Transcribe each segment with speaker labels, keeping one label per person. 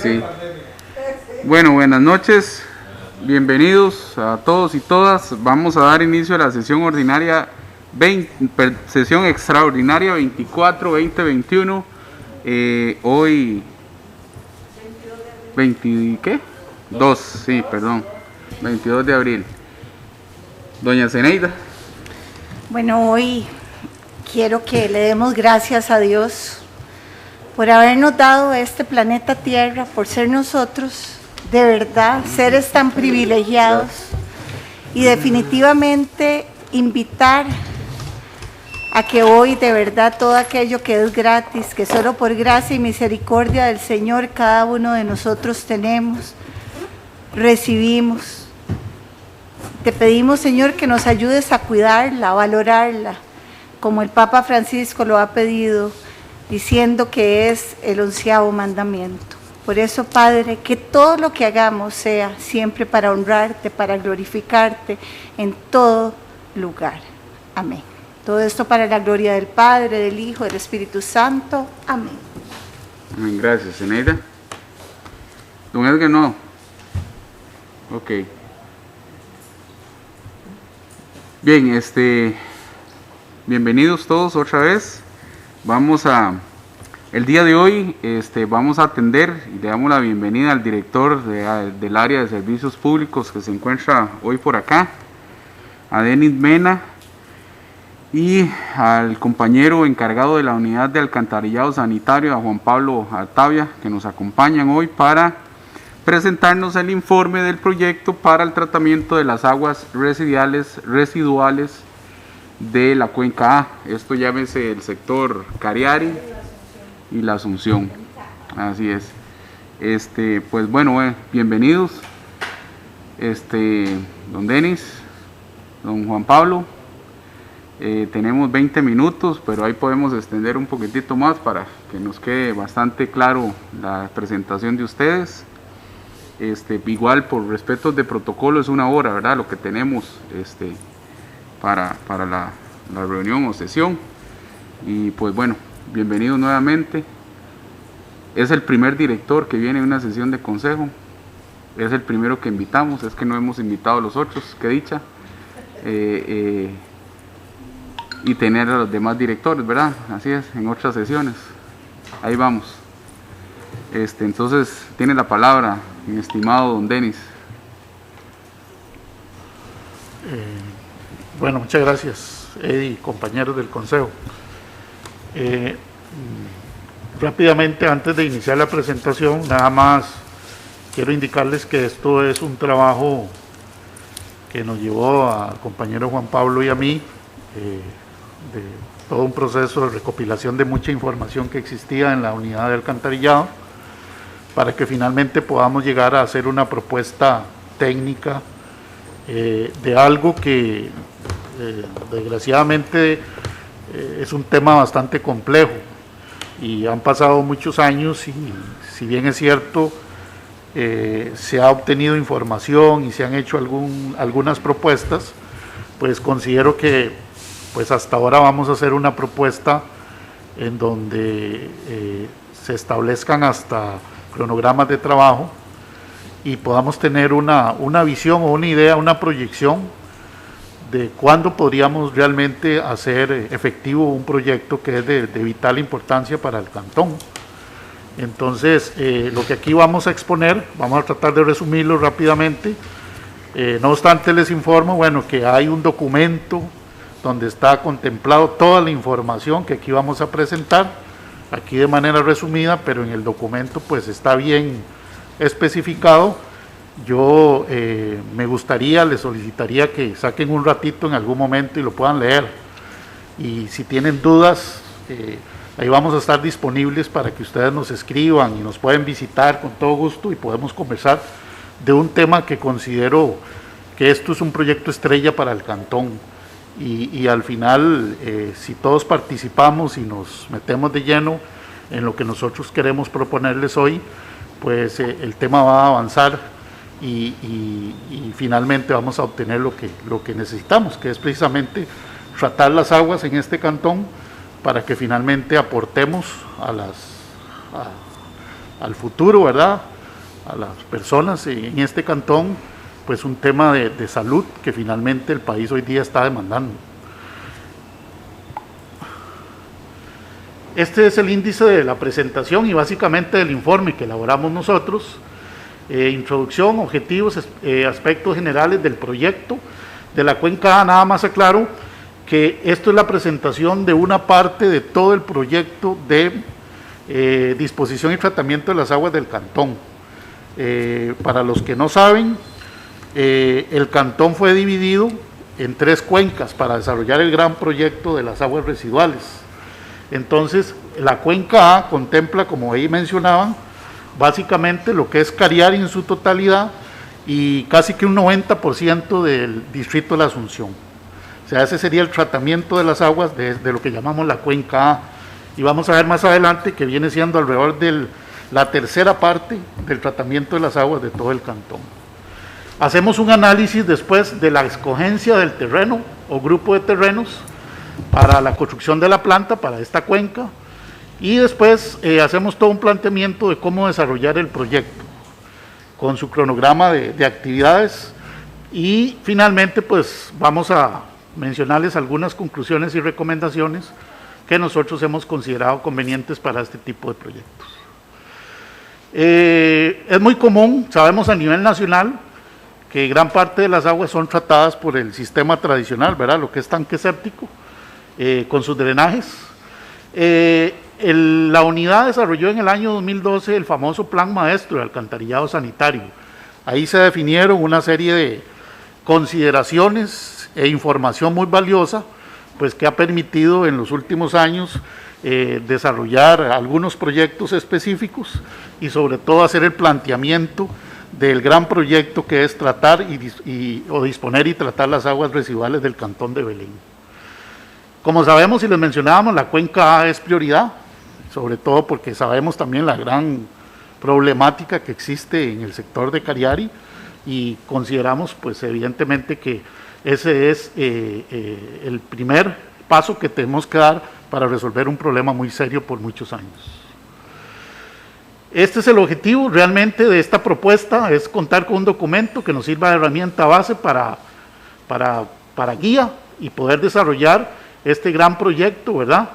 Speaker 1: Sí. Bueno, buenas noches, bienvenidos a todos y todas. Vamos a dar inicio a la sesión ordinaria, sesión extraordinaria 24-2021. Hoy 22 de abril. Doña Zeneida.
Speaker 2: Bueno, hoy quiero que le demos gracias a Dios por habernos dado este planeta Tierra, por ser nosotros, de verdad, seres tan privilegiados, y definitivamente invitar a que hoy de verdad todo aquello que es gratis, que solo por gracia y misericordia del Señor cada uno de nosotros tenemos, recibimos. Te pedimos, Señor, que nos ayudes a cuidarla, a valorarla, como el Papa Francisco lo ha pedido, diciendo que es el 11º mandamiento. Por eso, Padre, que todo lo que hagamos sea siempre para honrarte, para glorificarte en todo lugar. Amén. Todo esto para la gloria del Padre, del Hijo, del Espíritu Santo. Amén.
Speaker 1: Amén, gracias, Zeneida. Don Edgar, no. Ok. Bien, bienvenidos todos otra vez. El día de hoy vamos a atender y le damos la bienvenida al director del área de servicios públicos que se encuentra hoy por acá, a Denis Mena, y al compañero encargado de la unidad de alcantarillado sanitario, a Juan Pablo Artavia, que nos acompañan hoy para presentarnos el informe del proyecto para el tratamiento de las aguas residuales de la cuenca A. Esto llámese el sector Cariari y la Asunción. Así es. Pues bueno, bienvenidos. Don Denis, don Juan Pablo. Tenemos 20 minutos, pero ahí podemos extender un poquitito más para que nos quede bastante claro la presentación de ustedes. Igual por respetos de protocolo es 1 hora, ¿verdad? Lo que tenemos para la reunión o sesión. Y pues bueno, bienvenidos nuevamente. Es el primer director que viene a una sesión de consejo. Es el primero que invitamos, es que no hemos invitado a los otros, qué dicha. Y tener a los demás directores, ¿verdad? Así es, en otras sesiones. Ahí vamos. Entonces, tiene la palabra mi estimado don Denis.
Speaker 3: Bueno, muchas gracias, Eddie, compañeros del Consejo. Rápidamente, antes de iniciar la presentación, nada más quiero indicarles que esto es un trabajo que nos llevó al compañero Juan Pablo y a mí, de todo un proceso de recopilación de mucha información que existía en la unidad de alcantarillado, para que finalmente podamos llegar a hacer una propuesta técnica de algo que desgraciadamente es un tema bastante complejo, y han pasado muchos años, y si bien es cierto, se ha obtenido información y se han hecho algunas propuestas, pues considero que pues hasta ahora vamos a hacer una propuesta en donde se establezcan hasta cronogramas de trabajo y podamos tener una visión o una idea, una proyección de cuándo podríamos realmente hacer efectivo un proyecto que es de vital importancia para el cantón. Entonces, lo que aquí vamos a exponer, vamos a tratar de resumirlo rápidamente. No obstante, les informo, bueno, que hay un documento donde está contemplado toda la información que aquí vamos a presentar, aquí de manera resumida, pero en el documento pues está bien especificado. Yo les solicitaría que saquen un ratito en algún momento y lo puedan leer, y si tienen dudas, ahí vamos a estar disponibles para que ustedes nos escriban y nos pueden visitar con todo gusto, y podemos conversar de un tema que considero que esto es un proyecto estrella para el cantón. Y al final, si todos participamos y nos metemos de lleno en lo que nosotros queremos proponerles hoy, pues el tema va a avanzar y finalmente vamos a obtener lo que necesitamos, que es precisamente tratar las aguas en este cantón para que finalmente aportemos al futuro, ¿verdad?, a las personas en este cantón, pues un tema de salud que finalmente el país hoy día está demandando. Este es el índice de la presentación y básicamente del informe que elaboramos nosotros. Introducción, objetivos, aspectos generales del proyecto de la cuenca A. Nada más aclaro que esto es la presentación de una parte de todo el proyecto de disposición y tratamiento de las aguas del cantón. Para los que no saben, el cantón fue dividido en 3 cuencas para desarrollar el gran proyecto de las aguas residuales. Entonces, la cuenca A contempla, como ahí mencionaban, básicamente lo que es Cariari en su totalidad y casi que un 90% del distrito de la Asunción. O sea, ese sería el tratamiento de las aguas de lo que llamamos la cuenca A. Y vamos a ver más adelante que viene siendo alrededor de la tercera parte del tratamiento de las aguas de todo el cantón. Hacemos un análisis después de la escogencia del terreno o grupo de terrenos para la construcción de la planta, para esta cuenca, y después hacemos todo un planteamiento de cómo desarrollar el proyecto, con su cronograma de actividades, y finalmente pues vamos a mencionarles algunas conclusiones y recomendaciones que nosotros hemos considerado convenientes para este tipo de proyectos. Es muy común, sabemos a nivel nacional, que gran parte de las aguas son tratadas por el sistema tradicional, ¿verdad?, lo que es tanque séptico, con sus drenajes. La unidad desarrolló en el año 2012 el famoso Plan Maestro de Alcantarillado Sanitario. Ahí se definieron una serie de consideraciones e información muy valiosa, pues que ha permitido en los últimos años desarrollar algunos proyectos específicos y sobre todo hacer el planteamiento del gran proyecto que es tratar o disponer y tratar las aguas residuales del cantón de Belén. Como sabemos y les mencionábamos, la cuenca A es prioridad, sobre todo porque sabemos también la gran problemática que existe en el sector de Cariari y consideramos pues evidentemente que ese es el primer paso que tenemos que dar para resolver un problema muy serio por muchos años. Este es el objetivo realmente de esta propuesta, es contar con un documento que nos sirva de herramienta base para guía y poder desarrollar este gran proyecto, ¿verdad?,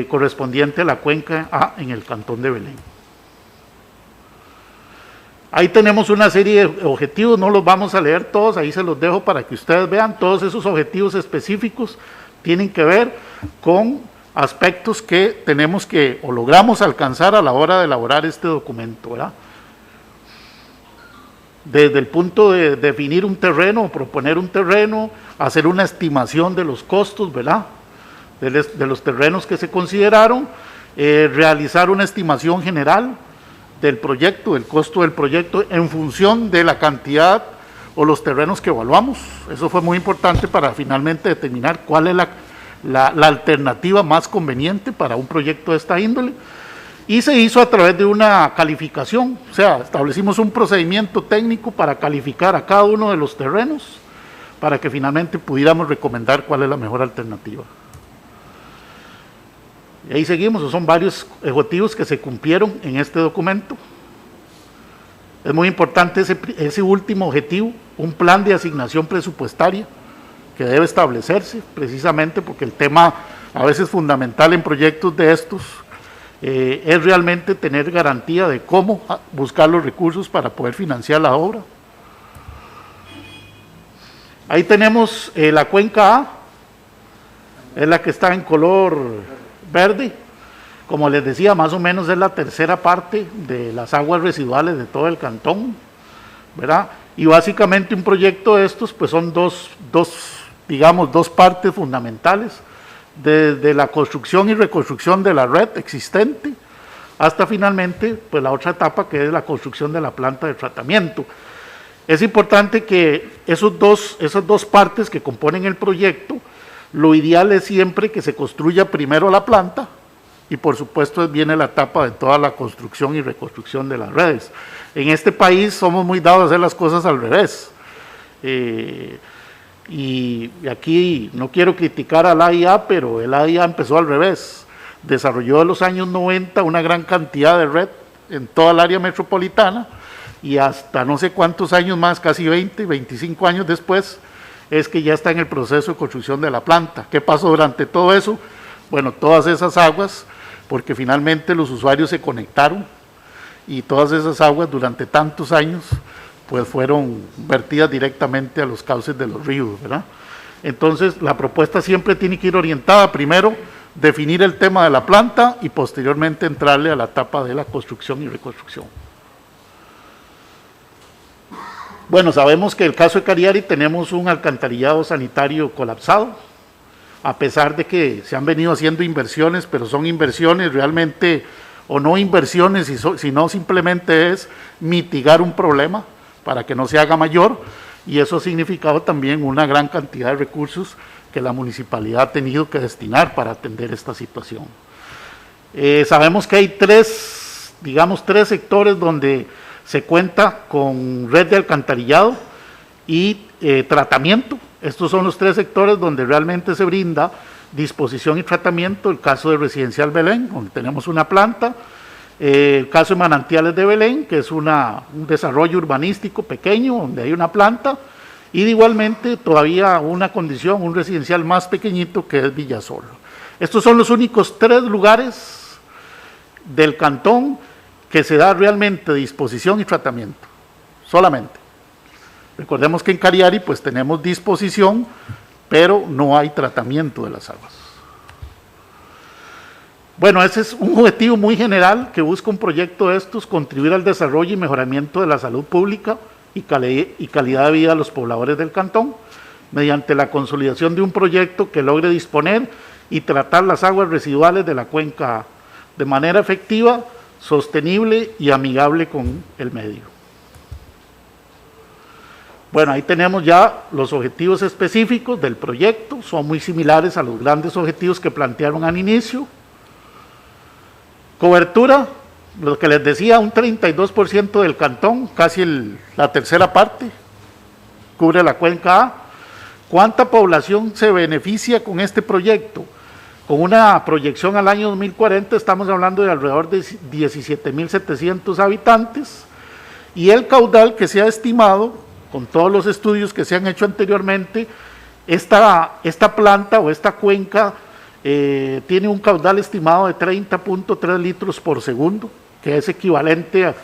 Speaker 3: correspondiente a la cuenca A en el cantón de Belén. Ahí tenemos una serie de objetivos, no los vamos a leer todos, ahí se los dejo para que ustedes vean. Todos esos objetivos específicos tienen que ver con aspectos que tenemos que o logramos alcanzar a la hora de elaborar este documento, ¿verdad? Desde el punto de definir un terreno o proponer un terreno, hacer una estimación de los costos, ¿verdad?, de los terrenos que se consideraron, realizar una estimación general del proyecto, del costo del proyecto en función de la cantidad o los terrenos que evaluamos. Eso fue muy importante para finalmente determinar cuál es la alternativa más conveniente para un proyecto de esta índole. Y se hizo a través de una calificación, o sea, establecimos un procedimiento técnico para calificar a cada uno de los terrenos para que finalmente pudiéramos recomendar cuál es la mejor alternativa. Y ahí seguimos, son varios objetivos que se cumplieron en este documento. Es muy importante ese último objetivo, un plan de asignación presupuestaria que debe establecerse, precisamente porque el tema a veces fundamental en proyectos de estos es realmente tener garantía de cómo buscar los recursos para poder financiar la obra. Ahí tenemos la cuenca A, es la que está en color verde. Como les decía, más o menos es la tercera parte de las aguas residuales de todo el cantón, ¿verdad? Y básicamente un proyecto de estos pues son dos partes fundamentales, desde la construcción y reconstrucción de la red existente hasta finalmente pues la otra etapa que es la construcción de la planta de tratamiento. Es importante que esas dos partes que componen el proyecto, lo ideal es siempre que se construya primero la planta y por supuesto viene la etapa de toda la construcción y reconstrucción de las redes. En este país somos muy dados a hacer las cosas al revés. Y aquí no quiero criticar al AIA, pero el AIA empezó al revés. desarrolló en los años 90 una gran cantidad de red en toda el área metropolitana, y hasta no sé cuántos años más, casi 20, 25 años después, es que ya está en el proceso de construcción de la planta. ¿Qué pasó durante todo eso? Bueno, todas esas aguas, porque finalmente los usuarios se conectaron, y todas esas aguas durante tantos años pues fueron vertidas directamente a los cauces de los ríos, ¿verdad? Entonces la propuesta siempre tiene que ir orientada, primero definir el tema de la planta y posteriormente entrarle a la etapa de la construcción y reconstrucción. Bueno, sabemos que en el caso de Cariari tenemos un alcantarillado sanitario colapsado, a pesar de que se han venido haciendo inversiones, pero son inversiones realmente, o no inversiones, sino simplemente es mitigar un problema para que no se haga mayor, y eso ha significado también una gran cantidad de recursos que la municipalidad ha tenido que destinar para atender esta situación. Sabemos que hay tres sectores donde se cuenta con red de alcantarillado y tratamiento. Estos son los tres sectores donde realmente se brinda disposición y tratamiento. El caso de Residencial Belén, donde tenemos una planta, el caso de Manantiales de Belén, que es un desarrollo urbanístico pequeño, donde hay una planta, y igualmente todavía una condición, un residencial más pequeñito, que es Villasol. Estos son los únicos tres lugares del cantón que se da realmente disposición y tratamiento, solamente. Recordemos que en Cariari pues tenemos disposición, pero no hay tratamiento de las aguas. Bueno, ese es un objetivo muy general que busca un proyecto de estos, contribuir al desarrollo y mejoramiento de la salud pública y calidad de vida de los pobladores del cantón, mediante la consolidación de un proyecto que logre disponer y tratar las aguas residuales de la cuenca de manera efectiva, sostenible y amigable con el medio. Bueno, ahí tenemos ya los objetivos específicos del proyecto, son muy similares a los grandes objetivos que plantearon al inicio. Cobertura, lo que les decía, un 32% del cantón, casi la tercera parte, cubre la cuenca A. ¿Cuánta población se beneficia con este proyecto? Con una proyección al año 2040 estamos hablando de alrededor de 17.700 habitantes, y el caudal que se ha estimado, con todos los estudios que se han hecho anteriormente, esta planta o esta cuenca tiene un caudal estimado de 30.3 litros por segundo, que es equivalente a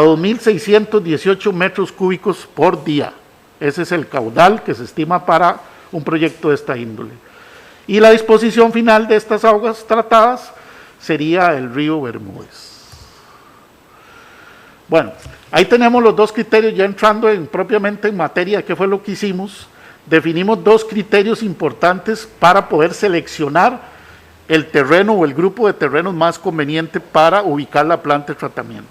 Speaker 3: 2.618 metros cúbicos por día. Ese es el caudal que se estima para un proyecto de esta índole. Y la disposición final de estas aguas tratadas sería el río Bermúdez. Bueno, ahí tenemos los dos criterios, ya entrando propiamente en materia, ¿qué fue lo que hicimos? Definimos dos criterios importantes para poder seleccionar el terreno o el grupo de terrenos más conveniente para ubicar la planta de tratamiento.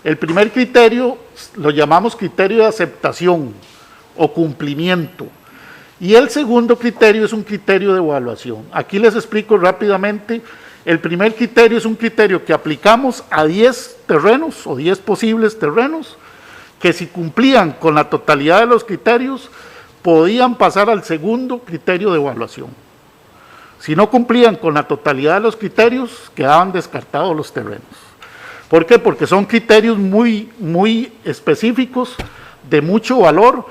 Speaker 3: El primer criterio lo llamamos criterio de aceptación o cumplimiento, y el segundo criterio es un criterio de evaluación. Aquí les explico rápidamente. El primer criterio es un criterio que aplicamos a 10 terrenos o 10 posibles terrenos que, si cumplían con la totalidad de los criterios, podían pasar al segundo criterio de evaluación. Si no cumplían con la totalidad de los criterios, quedaban descartados los terrenos. ¿Por qué? Porque son criterios muy específicos, de mucho valor,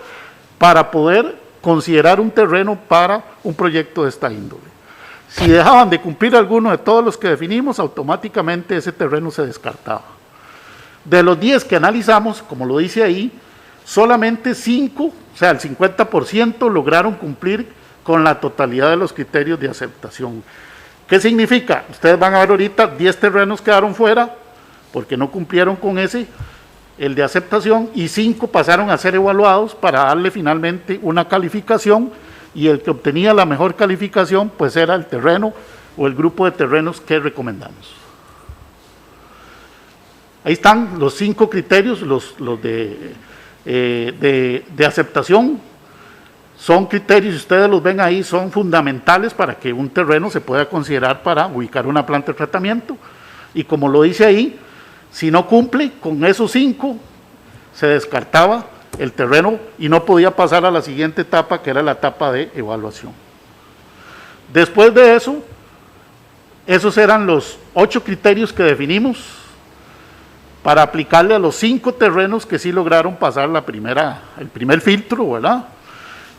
Speaker 3: para poder considerar un terreno para un proyecto de esta índole. Si dejaban de cumplir alguno de todos los que definimos, automáticamente ese terreno se descartaba. De los 10 que analizamos, como lo dice ahí, solamente 5, o sea, el 50% lograron cumplir con la totalidad de los criterios de aceptación. ¿Qué significa? Ustedes van a ver ahorita, 10 terrenos quedaron fuera porque no cumplieron con el de aceptación, y 5 pasaron a ser evaluados para darle finalmente una calificación, y el que obtenía la mejor calificación pues era el terreno o el grupo de terrenos que recomendamos. Ahí están los 5 criterios, los de aceptación. Son criterios, si ustedes los ven ahí, son fundamentales para que un terreno se pueda considerar para ubicar una planta de tratamiento, y como lo dice ahí, si no cumple con esos 5, se descartaba el terreno y no podía pasar a la siguiente etapa, que era la etapa de evaluación. Después de eso, Esos eran los 8 criterios que definimos para aplicarle a los 5 terrenos que sí lograron pasar el primer filtro, ¿verdad?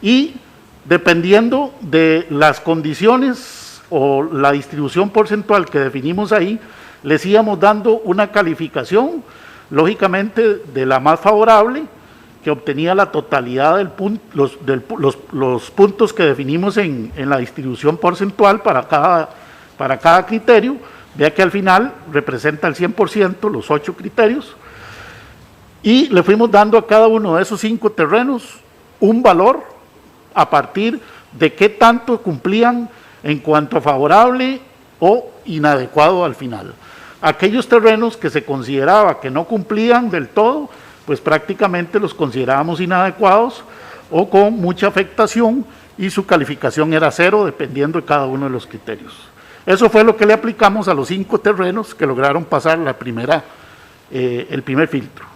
Speaker 3: Y dependiendo de las condiciones o la distribución porcentual que definimos ahí, les íbamos dando una calificación, lógicamente de la más favorable, que obtenía la totalidad los puntos que definimos en la distribución porcentual para cada criterio. Vea que al final representa el 100% los 8 criterios, y le fuimos dando a cada uno de esos 5 terrenos un valor a partir de qué tanto cumplían en cuanto a favorable o inadecuado al final. Aquellos terrenos que se consideraba que no cumplían del todo, pues prácticamente los considerábamos inadecuados o con mucha afectación, y su calificación era 0 dependiendo de cada uno de los criterios. Eso fue lo que le aplicamos a los 5 terrenos que lograron pasar el primer filtro.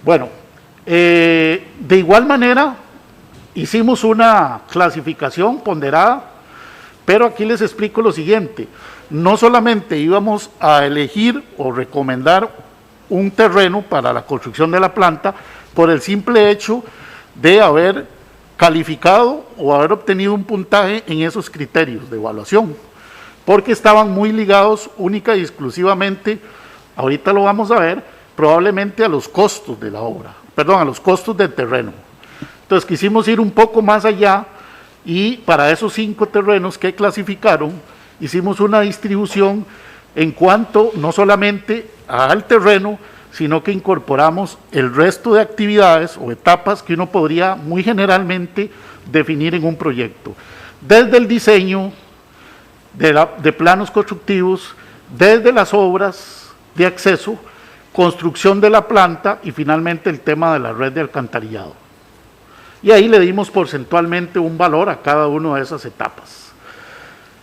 Speaker 3: Bueno, de igual manera hicimos una clasificación ponderada, pero aquí les explico lo siguiente: no solamente íbamos a elegir o recomendar un terreno para la construcción de la planta por el simple hecho de haber calificado o haber obtenido un puntaje en esos criterios de evaluación, porque estaban muy ligados única y exclusivamente, ahorita lo vamos a ver, probablemente a los costos de la obra, a los costos del terreno. Entonces quisimos ir un poco más allá, y para esos 5 terrenos que clasificaron, hicimos una distribución en cuanto no solamente al terreno, sino que incorporamos el resto de actividades o etapas que uno podría muy generalmente definir en un proyecto, desde el diseño de planos constructivos, desde las obras de acceso, construcción de la planta y finalmente el tema de la red de alcantarillado. Y ahí le dimos porcentualmente un valor a cada una de esas etapas.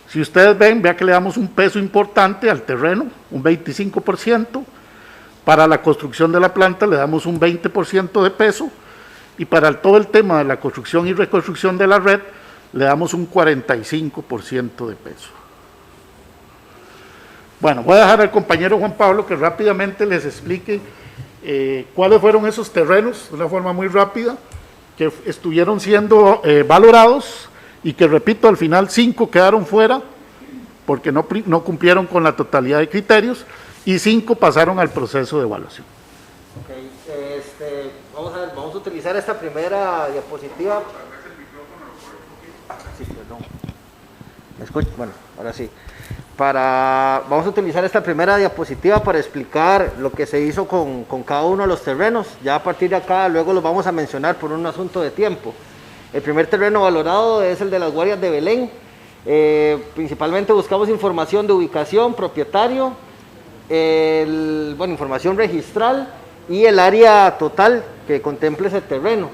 Speaker 3: Si ustedes ven, vea que le damos un peso importante al terreno, un 25%, para la construcción de la planta le damos un 20% de peso, y para todo el tema de la construcción y reconstrucción de la red le damos un 45% de peso. Bueno, voy a dejar al compañero Juan Pablo que rápidamente les explique cuáles fueron esos terrenos, de una forma muy rápida, que estuvieron siendo valorados, y que, repito, al final 5 quedaron fuera porque no cumplieron con la totalidad de criterios, y 5 pasaron al proceso de evaluación.
Speaker 4: Okay, vamos a utilizar esta primera diapositiva. Sí, perdón. ¿Me escucha? Bueno, ahora sí. Vamos a utilizar esta primera diapositiva para explicar lo que se hizo con cada uno de los terrenos. Ya a partir de acá luego los vamos a mencionar por un asunto de tiempo. El primer terreno valorado es el de las Guarias de Belén. Principalmente buscamos información de ubicación, propietario, información registral y el área total que contemple ese terreno.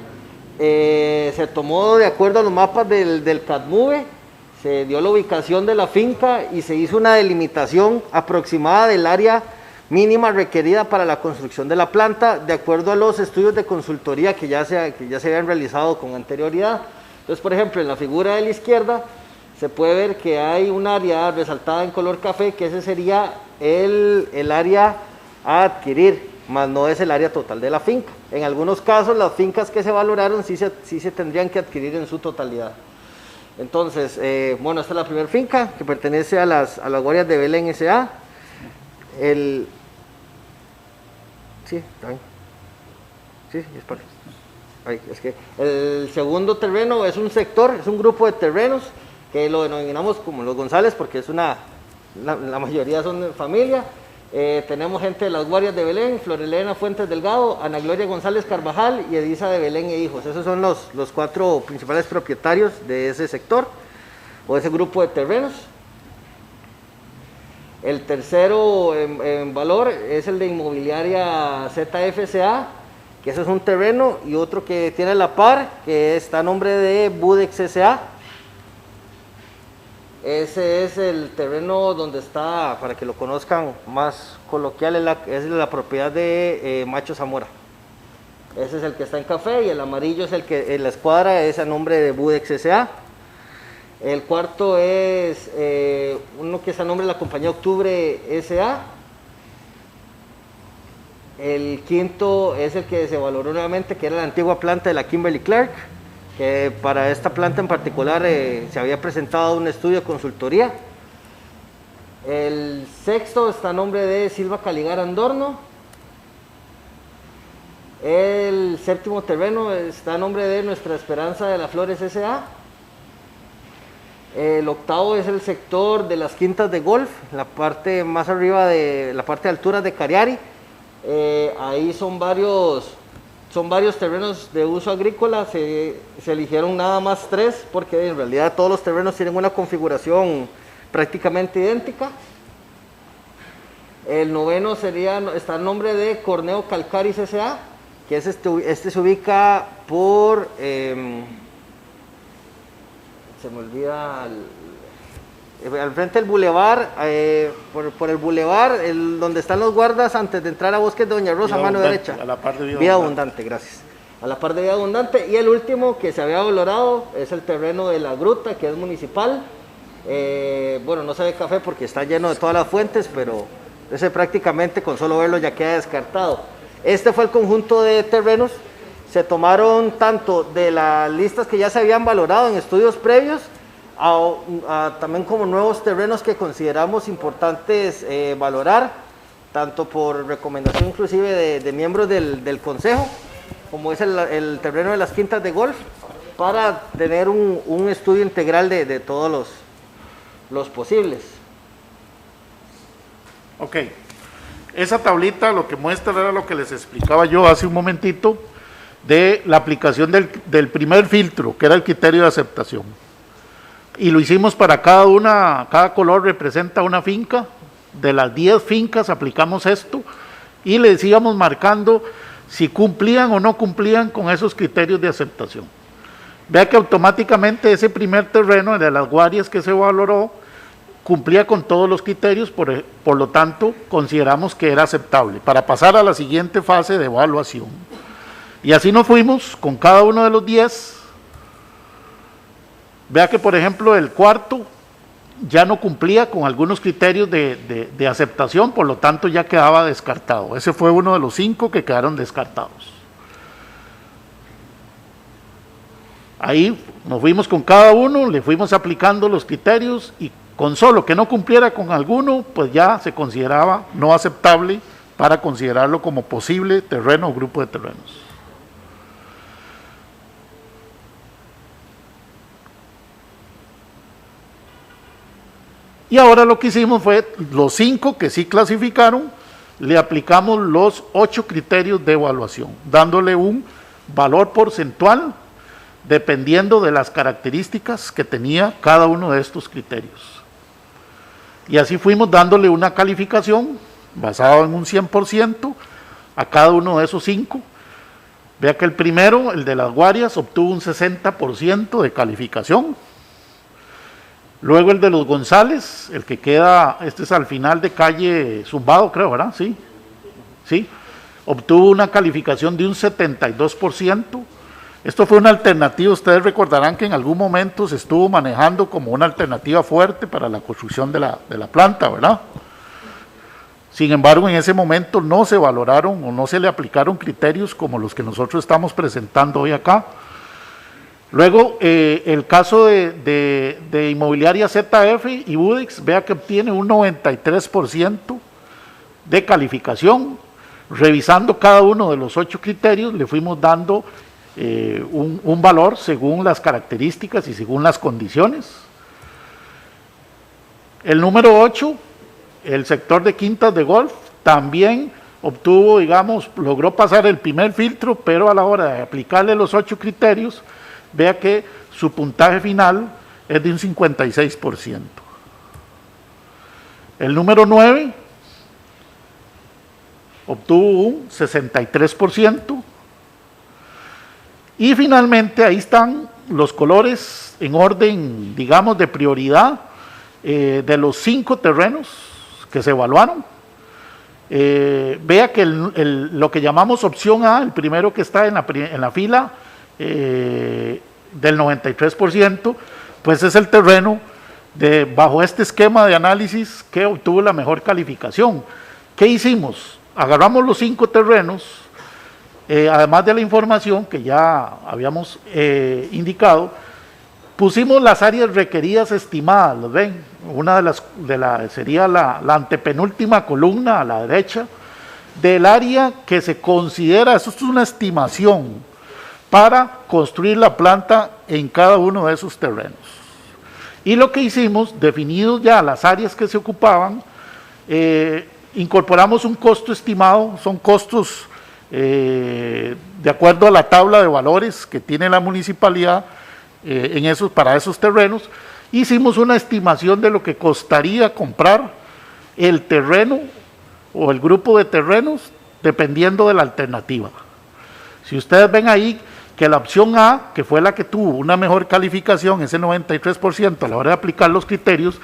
Speaker 4: Se tomó de acuerdo a los mapas del CADMUVE, se dio la ubicación de la finca y se hizo una delimitación aproximada del área mínima requerida para la construcción de la planta, de acuerdo a los estudios de consultoría que ya se habían realizado con anterioridad. Entonces, por ejemplo, en la figura de la izquierda se puede ver que hay un área resaltada en color café, que ese sería el área a adquirir, más no es el área total de la finca. En algunos casos, las fincas que se valoraron sí se tendrían que adquirir en su totalidad. Entonces, esta es la primera finca que pertenece a las Guarias de Belén S.A. Sí, está bien. Sí, es para... es que el segundo terreno es un sector, es un grupo de terrenos que lo denominamos como los González porque es la mayoría son de familia. Tenemos gente de las Guarias de Belén, Florelena Fuentes Delgado, Ana Gloria González Carvajal y Edisa de Belén e hijos. Esos son los 4 principales propietarios de ese sector o ese grupo de terrenos. El tercero en valor es el de Inmobiliaria ZFCA, que ese es un terreno, y otro que tiene la par, que está a nombre de Budex S.A. Ese es el terreno donde está, para que lo conozcan más coloquial, es la propiedad de Macho Zamora. Ese es el que está en café, y el amarillo es el que en la escuadra es a nombre de Budex S.A. El cuarto es uno que es a nombre de la compañía Octubre S.A. El quinto es el que se valoró nuevamente, que era la antigua planta de la Kimberly Clark, que para esta planta en particular se había presentado un estudio de consultoría. El sexto está a nombre de Silva Caligar Andorno. El séptimo terreno está a nombre de Nuestra Esperanza de las Flores S.A. El octavo es el sector de las quintas de golf, la parte más arriba de la parte de alturas de Cariari. Ahí son varios terrenos de uso agrícola, se eligieron nada más 3 porque en realidad todos los terrenos tienen una configuración prácticamente idéntica. El noveno está el nombre de Corneo Calcaris S.A., que es este se ubica por se me olvida al frente del bulevar, por el bulevar, donde están los guardas antes de entrar a Bosques de Doña Rosa, a mano derecha.
Speaker 3: A la par de
Speaker 4: Vida Abundante, gracias. A la par de Vida Abundante. Y el último que se había valorado es el terreno de la Gruta, que es municipal. Bueno, no se ve café porque está lleno de todas las fuentes, pero ese prácticamente con solo verlo ya queda descartado. Este fue el conjunto de terrenos. Se tomaron tanto de las listas que ya se habían valorado en estudios previos, también como nuevos terrenos que consideramos importantes valorar, tanto por recomendación inclusive de miembros del consejo, como es el terreno de las quintas de golf, para tener un estudio integral de todos los posibles.
Speaker 3: Ok, esa tablita lo que muestra era lo que les explicaba yo hace un momentito, de la aplicación del primer filtro, que era el criterio de aceptación. Y lo hicimos para cada color representa una finca. De las 10 fincas aplicamos esto y les íbamos marcando si cumplían o no cumplían con esos criterios de aceptación. Vea que automáticamente ese primer terreno de las Guarias que se valoró cumplía con todos los criterios, por lo tanto consideramos que era aceptable para pasar a la siguiente fase de evaluación. Y así nos fuimos con cada uno de los 10. Vea que, por ejemplo, el cuarto ya no cumplía con algunos criterios de aceptación, por lo tanto ya quedaba descartado. Ese fue uno de los 5 que quedaron descartados. Ahí nos fuimos con cada uno, le fuimos aplicando los criterios y con solo que no cumpliera con alguno, pues ya se consideraba no aceptable para considerarlo como posible terreno o grupo de terrenos. Y ahora lo que hicimos fue, los 5 que sí clasificaron, le aplicamos los 8 criterios de evaluación, dándole un valor porcentual dependiendo de las características que tenía cada uno de estos criterios. Y así fuimos dándole una calificación basada en un 100% a cada uno de esos 5. Vea que el primero, el de las Guarias, obtuvo un 60% de calificación. Luego el de los González, el que queda, este es al final de calle Zumbado, creo, ¿verdad? Sí, sí, obtuvo una calificación de un 72%. Esto fue una alternativa, ustedes recordarán que en algún momento se estuvo manejando como una alternativa fuerte para la construcción de la planta, ¿verdad? Sin embargo, en ese momento no se valoraron o no se le aplicaron criterios como los que nosotros estamos presentando hoy acá. Luego, el caso de Inmobiliaria ZF y Budex, vea que obtiene un 93% de calificación. Revisando cada uno de los 8 criterios, le fuimos dando un valor según las características y según las condiciones. El número 8, el sector de quintas de golf, también obtuvo, digamos, logró pasar el primer filtro, pero a la hora de aplicarle los 8 criterios, vea que su puntaje final es de un 56%. El número 9 obtuvo un 63%. Y finalmente ahí están los colores en orden, digamos, de prioridad de los 5 terrenos que se evaluaron. Vea que lo que llamamos opción A, el primero que está en la fila, del 93%, pues es el terreno bajo este esquema de análisis que obtuvo la mejor calificación. ¿Qué hicimos? Agarramos los 5 terrenos, además de la información que ya habíamos indicado, pusimos las áreas requeridas estimadas, ¿lo ven? Una sería la antepenúltima columna a la derecha, del área que se considera, eso es una estimación, para construir la planta en cada uno de esos terrenos. Y lo que hicimos, definidos ya las áreas que se ocupaban, incorporamos un costo estimado, son costos de acuerdo a la tabla de valores que tiene la municipalidad para esos terrenos. Hicimos una estimación de lo que costaría comprar el terreno o el grupo de terrenos dependiendo de la alternativa. Si ustedes ven ahí que la opción A, que fue la que tuvo una mejor calificación, ese 93% a la hora de aplicar los criterios,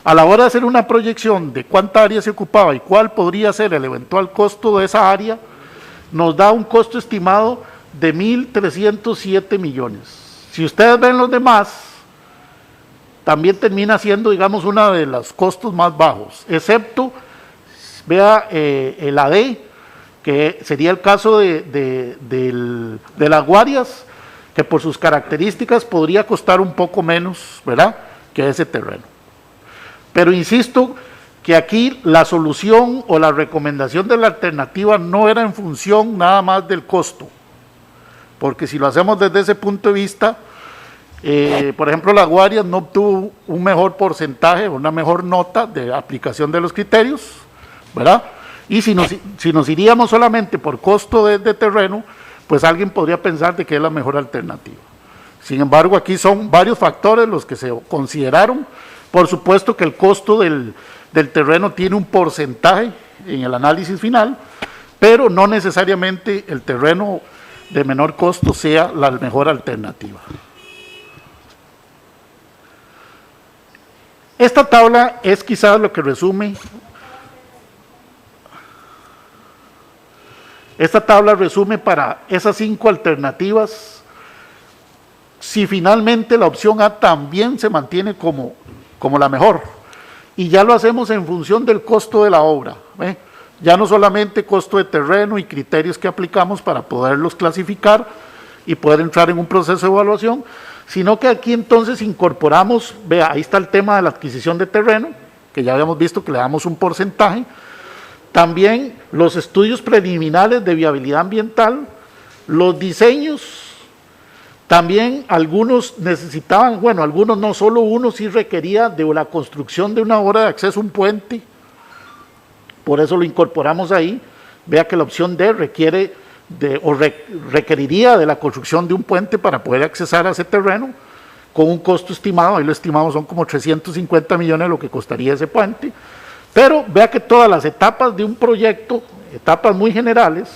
Speaker 3: a la hora de hacer una proyección de cuánta área se ocupaba y cuál podría ser el eventual costo de esa área, nos da un costo estimado de 1.307 millones. Si ustedes ven los demás, también termina siendo, digamos, uno de los costos más bajos, excepto, vea, el AD, que sería el caso de las Guarias, que por sus características podría costar un poco menos, ¿verdad?, que ese terreno. Pero insisto que aquí la solución o la recomendación de la alternativa no era en función nada más del costo, porque si lo hacemos desde ese punto de vista, por ejemplo, la Guarias no obtuvo un mejor porcentaje, una mejor nota de aplicación de los criterios, ¿verdad? Y si nos iríamos solamente por costo de terreno, pues alguien podría pensar de que es la mejor alternativa. Sin embargo, aquí son varios factores los que se consideraron. Por supuesto que el costo del terreno tiene un porcentaje en el análisis final, pero no necesariamente el terreno de menor costo sea la mejor alternativa. Esta tabla es quizás lo que resume. Esta tabla resume para esas 5 alternativas si finalmente la opción A también se mantiene como la mejor. Y ya lo hacemos en función del costo de la obra, ¿eh? Ya no solamente costo de terreno y criterios que aplicamos para poderlos clasificar y poder entrar en un proceso de evaluación, sino que aquí entonces incorporamos, vea, ahí está el tema de la adquisición de terreno, que ya habíamos visto que le damos un porcentaje. También los estudios preliminares de viabilidad ambiental, los diseños, también algunos necesitaban, bueno, algunos no, solo uno sí requería de la construcción de una obra de acceso a un puente, por eso lo incorporamos ahí. Vea que la opción D requeriría de la construcción de un puente para poder accesar a ese terreno, con un costo estimado, ahí lo estimamos son como 350 millones lo que costaría ese puente. Pero vea que todas las etapas de un proyecto, etapas muy generales,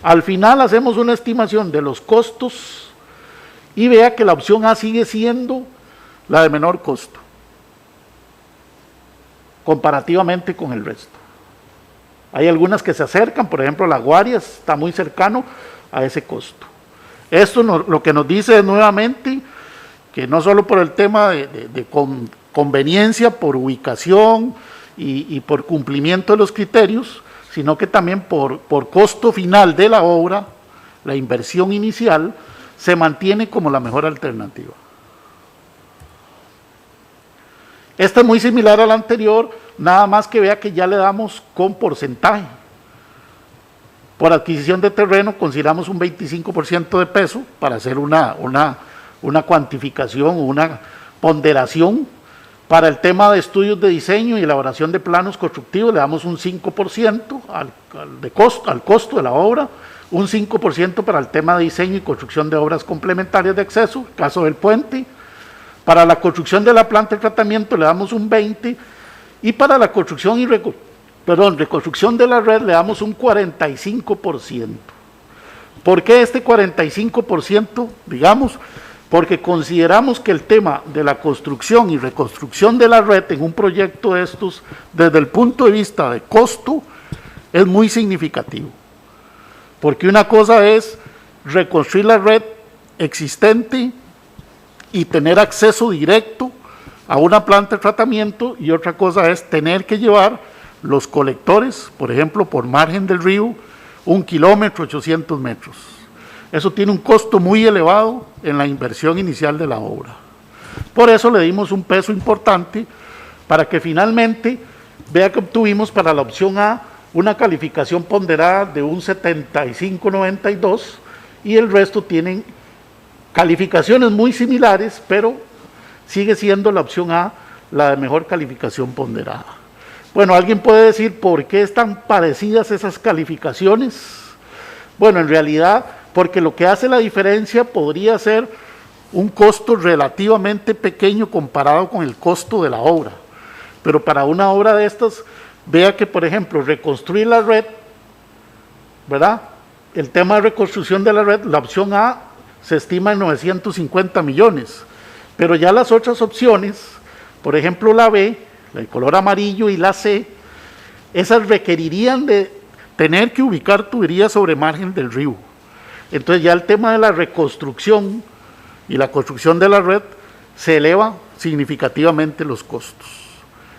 Speaker 3: al final hacemos una estimación de los costos y vea que la opción A sigue siendo la de menor costo, comparativamente con el resto. Hay algunas que se acercan, por ejemplo la Guarias está muy cercano a ese costo. Esto lo que nos dice es nuevamente que no solo por el tema de conveniencia, por ubicación, y por cumplimiento de los criterios, sino que también por costo final de la obra, la inversión inicial, se mantiene como la mejor alternativa. Esta es muy similar a la anterior, nada más que vea que ya le damos con porcentaje. Por adquisición de terreno consideramos un 25% de peso para hacer una cuantificación, una ponderación. Para el tema de estudios de diseño y elaboración de planos constructivos le damos un 5% al costo de la obra, un 5% para el tema de diseño y construcción de obras complementarias de acceso, caso del puente. Para la construcción de la planta de tratamiento le damos un 20%, y para la construcción reconstrucción de la red le damos un 45%. ¿Por qué este 45%? Digamos, porque consideramos que el tema de la construcción y reconstrucción de la red en un proyecto de estos, desde el punto de vista de costo, es muy significativo. Porque una cosa es reconstruir la red existente y tener acceso directo a una planta de tratamiento, y otra cosa es tener que llevar los colectores, por ejemplo, por margen del río, 1 kilómetro, 800 metros. Eso tiene un costo muy elevado en la inversión inicial de la obra. Por eso le dimos un peso importante para que finalmente vea que obtuvimos para la opción A una calificación ponderada de un 75-92 y el resto tienen calificaciones muy similares, pero sigue siendo la opción A la de mejor calificación ponderada. Bueno, alguien puede decir, ¿por qué están parecidas esas calificaciones? Bueno, en realidad, porque lo que hace la diferencia podría ser un costo relativamente pequeño comparado con el costo de la obra. Pero para una obra de estas, vea que, por ejemplo, reconstruir la red, ¿verdad? El tema de reconstrucción de la red, la opción A se estima en 950 millones, pero ya las otras opciones, por ejemplo la B, la de color amarillo, y la C, esas requerirían de tener que ubicar tuberías sobre margen del río. Entonces ya el tema de la reconstrucción y la construcción de la red se eleva significativamente los costos.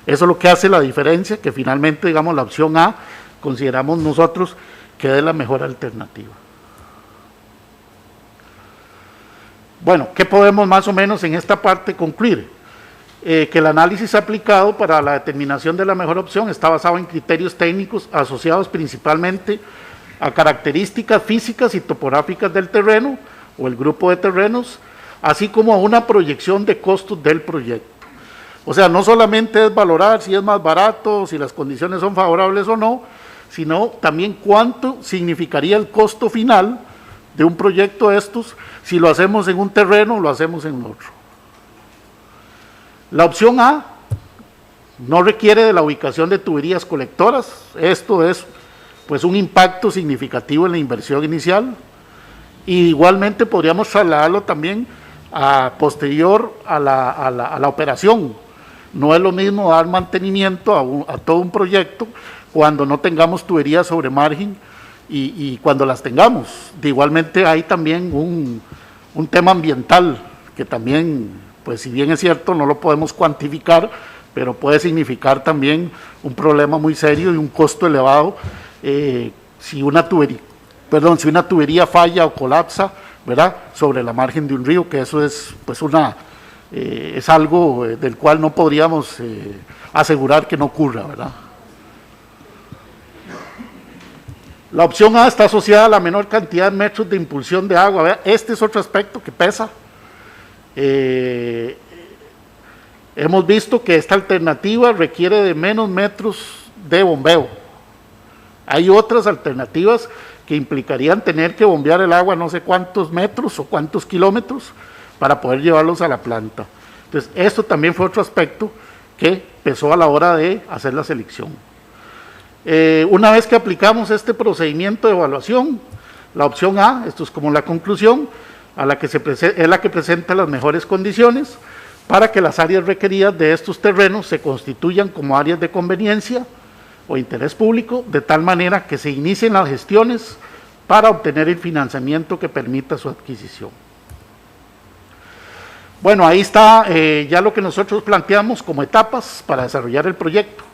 Speaker 3: Eso es lo que hace la diferencia, que finalmente, digamos, la opción A consideramos nosotros que es la mejor alternativa. Bueno, ¿qué podemos más o menos en esta parte concluir? Que el análisis aplicado para la determinación de la mejor opción está basado en criterios técnicos asociados principalmente a características físicas y topográficas del terreno o el grupo de terrenos, así como a una proyección de costos del proyecto. O sea, no solamente es valorar si es más barato, si las condiciones son favorables o no, sino también cuánto significaría el costo final de un proyecto de estos si lo hacemos en un terreno o lo hacemos en otro. La opción A no requiere de la ubicación de tuberías colectoras. Esto es pues un impacto significativo en la inversión inicial, y igualmente podríamos trasladarlo también a posterior a la operación. No es lo mismo dar mantenimiento a todo un proyecto cuando no tengamos tuberías sobre margen y cuando las tengamos. Igualmente hay también un tema ambiental que también, pues si bien es cierto, no lo podemos cuantificar, pero puede significar también un problema muy serio y un costo elevado si una tubería falla o colapsa, ¿verdad?, sobre la margen de un río, que eso es pues es algo del cual no podríamos asegurar que no ocurra, ¿verdad? La opción A está asociada a la menor cantidad de metros de impulsión de agua. ¿Verdad? Este es otro aspecto que pesa. Hemos visto que esta alternativa requiere de menos metros de bombeo. Hay otras alternativas que implicarían tener que bombear el agua no sé cuántos metros o cuántos kilómetros para poder llevarlos a la planta. Entonces, esto también fue otro aspecto que pesó a la hora de hacer la selección. Una vez que aplicamos este procedimiento de evaluación, la opción A, esto es como la conclusión, es la que presenta las mejores condiciones para que las áreas requeridas de estos terrenos se constituyan como áreas de conveniencia o interés público, de tal manera que se inicien las gestiones para obtener el financiamiento que permita su adquisición. Bueno, ahí está ya lo que nosotros planteamos como etapas para desarrollar el proyecto.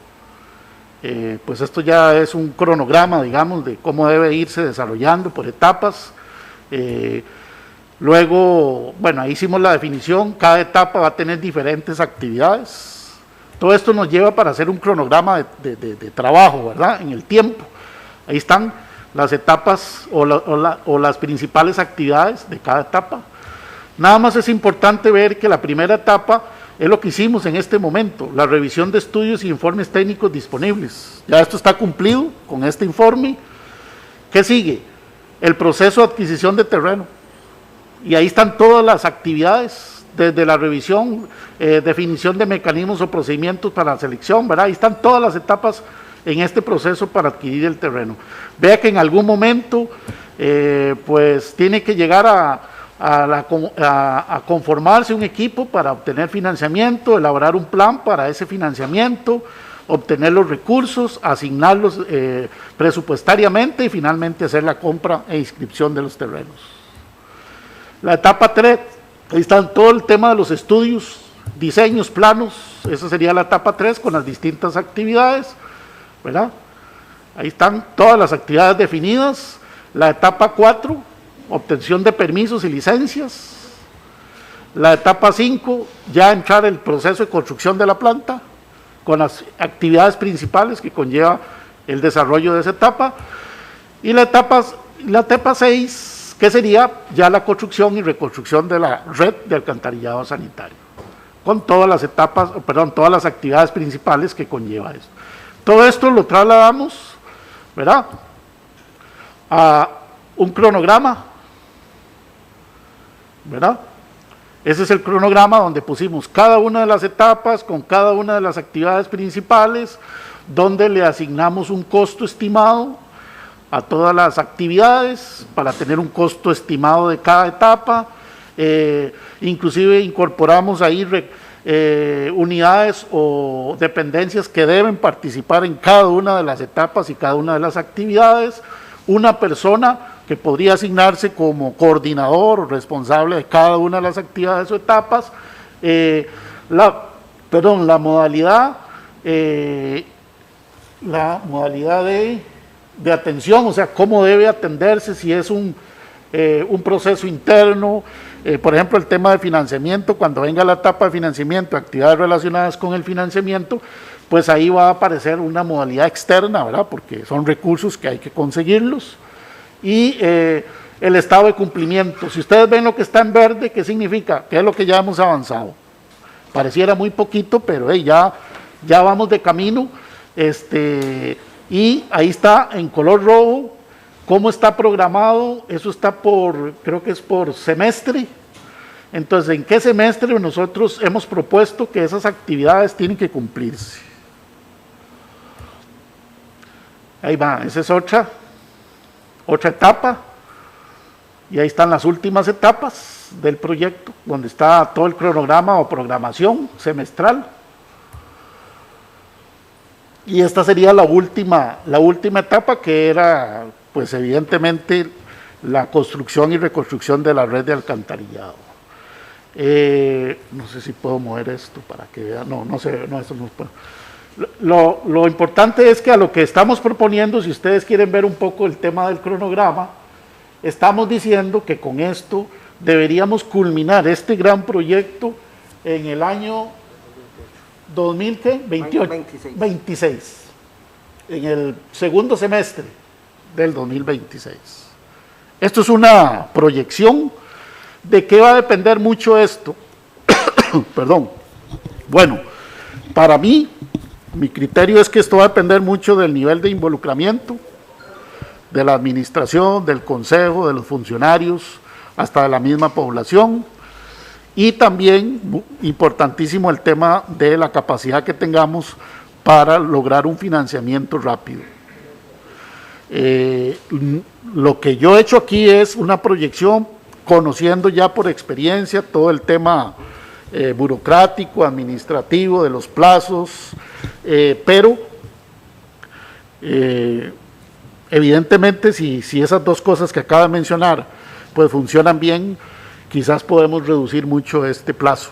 Speaker 3: Pues esto ya es un cronograma, digamos, de cómo debe irse desarrollando por etapas. Luego, bueno, ahí hicimos la definición, cada etapa va a tener diferentes actividades. Todo esto nos lleva para hacer un cronograma de trabajo, ¿verdad?, en el tiempo. Ahí están las etapas o las principales actividades de cada etapa. Nada más es importante ver que la primera etapa es lo que hicimos en este momento, la revisión de estudios y informes técnicos disponibles. Ya esto está cumplido con este informe. ¿Qué sigue? El proceso de adquisición de terreno. Y ahí están todas las actividades, desde la revisión, definición de mecanismos o procedimientos para la selección, ¿verdad? Ahí están todas las etapas en este proceso para adquirir el terreno. Vea que en algún momento, pues tiene que llegar a conformarse un equipo para obtener financiamiento, elaborar un plan para ese financiamiento, obtener los recursos, asignarlos presupuestariamente y finalmente hacer la compra e inscripción de los terrenos. La etapa 3 Ahí están todo el tema de los estudios, diseños, planos, esa sería la etapa 3 con las distintas actividades, ¿verdad? Ahí están todas las actividades definidas. La etapa 4, obtención de permisos y licencias. La etapa 5, ya entrar el proceso de construcción de la planta, con las actividades principales que conlleva el desarrollo de esa etapa. Y la etapa 6, que sería ya la construcción y reconstrucción de la red de alcantarillado sanitario, con todas las etapas, perdón, todas las actividades principales que conlleva esto. Todo esto lo trasladamos, ¿verdad?, a un cronograma, ¿verdad? Ese es el cronograma donde pusimos cada una de las etapas con cada una de las actividades principales, donde le asignamos un costo estimado a todas las actividades para tener un costo estimado de cada etapa. Inclusive incorporamos ahí unidades o dependencias que deben participar en cada una de las etapas y cada una de las actividades, una persona que podría asignarse como coordinador o responsable de cada una de las actividades o etapas. La modalidad de atención, o sea, cómo debe atenderse, si es un proceso interno, por ejemplo, el tema de financiamiento, cuando venga la etapa de financiamiento, actividades relacionadas con el financiamiento, pues ahí va a aparecer una modalidad externa, ¿verdad?, porque son recursos que hay que conseguirlos. Y el estado de cumplimiento, si ustedes ven lo que está en verde, ¿qué significa? ¿Qué es lo que ya hemos avanzado? Pareciera muy poquito, pero ya vamos de camino, y ahí está en color rojo cómo está programado. Eso está creo que es por semestre. Entonces, ¿en qué semestre nosotros hemos propuesto que esas actividades tienen que cumplirse? Ahí va, esa es otra etapa, y ahí están las últimas etapas del proyecto, donde está todo el cronograma o programación semestral. Y esta sería la última etapa, que era, pues evidentemente, la construcción y reconstrucción de la red de alcantarillado. No sé si puedo mover esto para que vean, no sé, no, eso no puedo. Lo importante es que a lo que estamos proponiendo, si ustedes quieren ver un poco el tema del cronograma, estamos diciendo que con esto deberíamos culminar este gran proyecto en el año 2026, en el segundo semestre del 2026. Esto es una proyección. ¿De qué va a depender mucho esto? Perdón. Bueno, para mí, mi criterio es que esto va a depender mucho del nivel de involucramiento de la administración, del consejo, de los funcionarios, hasta de la misma población, y también, importantísimo, el tema de la capacidad que tengamos para lograr un financiamiento rápido. Lo que yo he hecho aquí es una proyección, conociendo ya por experiencia todo el tema burocrático, administrativo, de los plazos, pero evidentemente si esas dos cosas que acabo de mencionar pues funcionan bien, quizás podemos reducir mucho este plazo.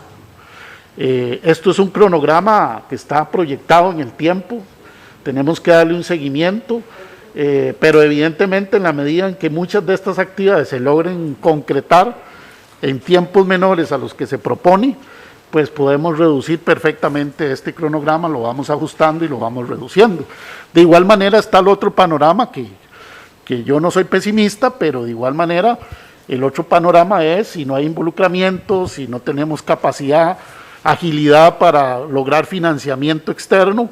Speaker 3: Esto es un cronograma que está proyectado en el tiempo, tenemos que darle un seguimiento, pero evidentemente en la medida en que muchas de estas actividades se logren concretar en tiempos menores a los que se propone, pues podemos reducir perfectamente este cronograma, lo vamos ajustando y lo vamos reduciendo. De igual manera está el otro panorama, que yo no soy pesimista, pero de igual manera el otro panorama es, si no hay involucramiento, si no tenemos capacidad, agilidad para lograr financiamiento externo,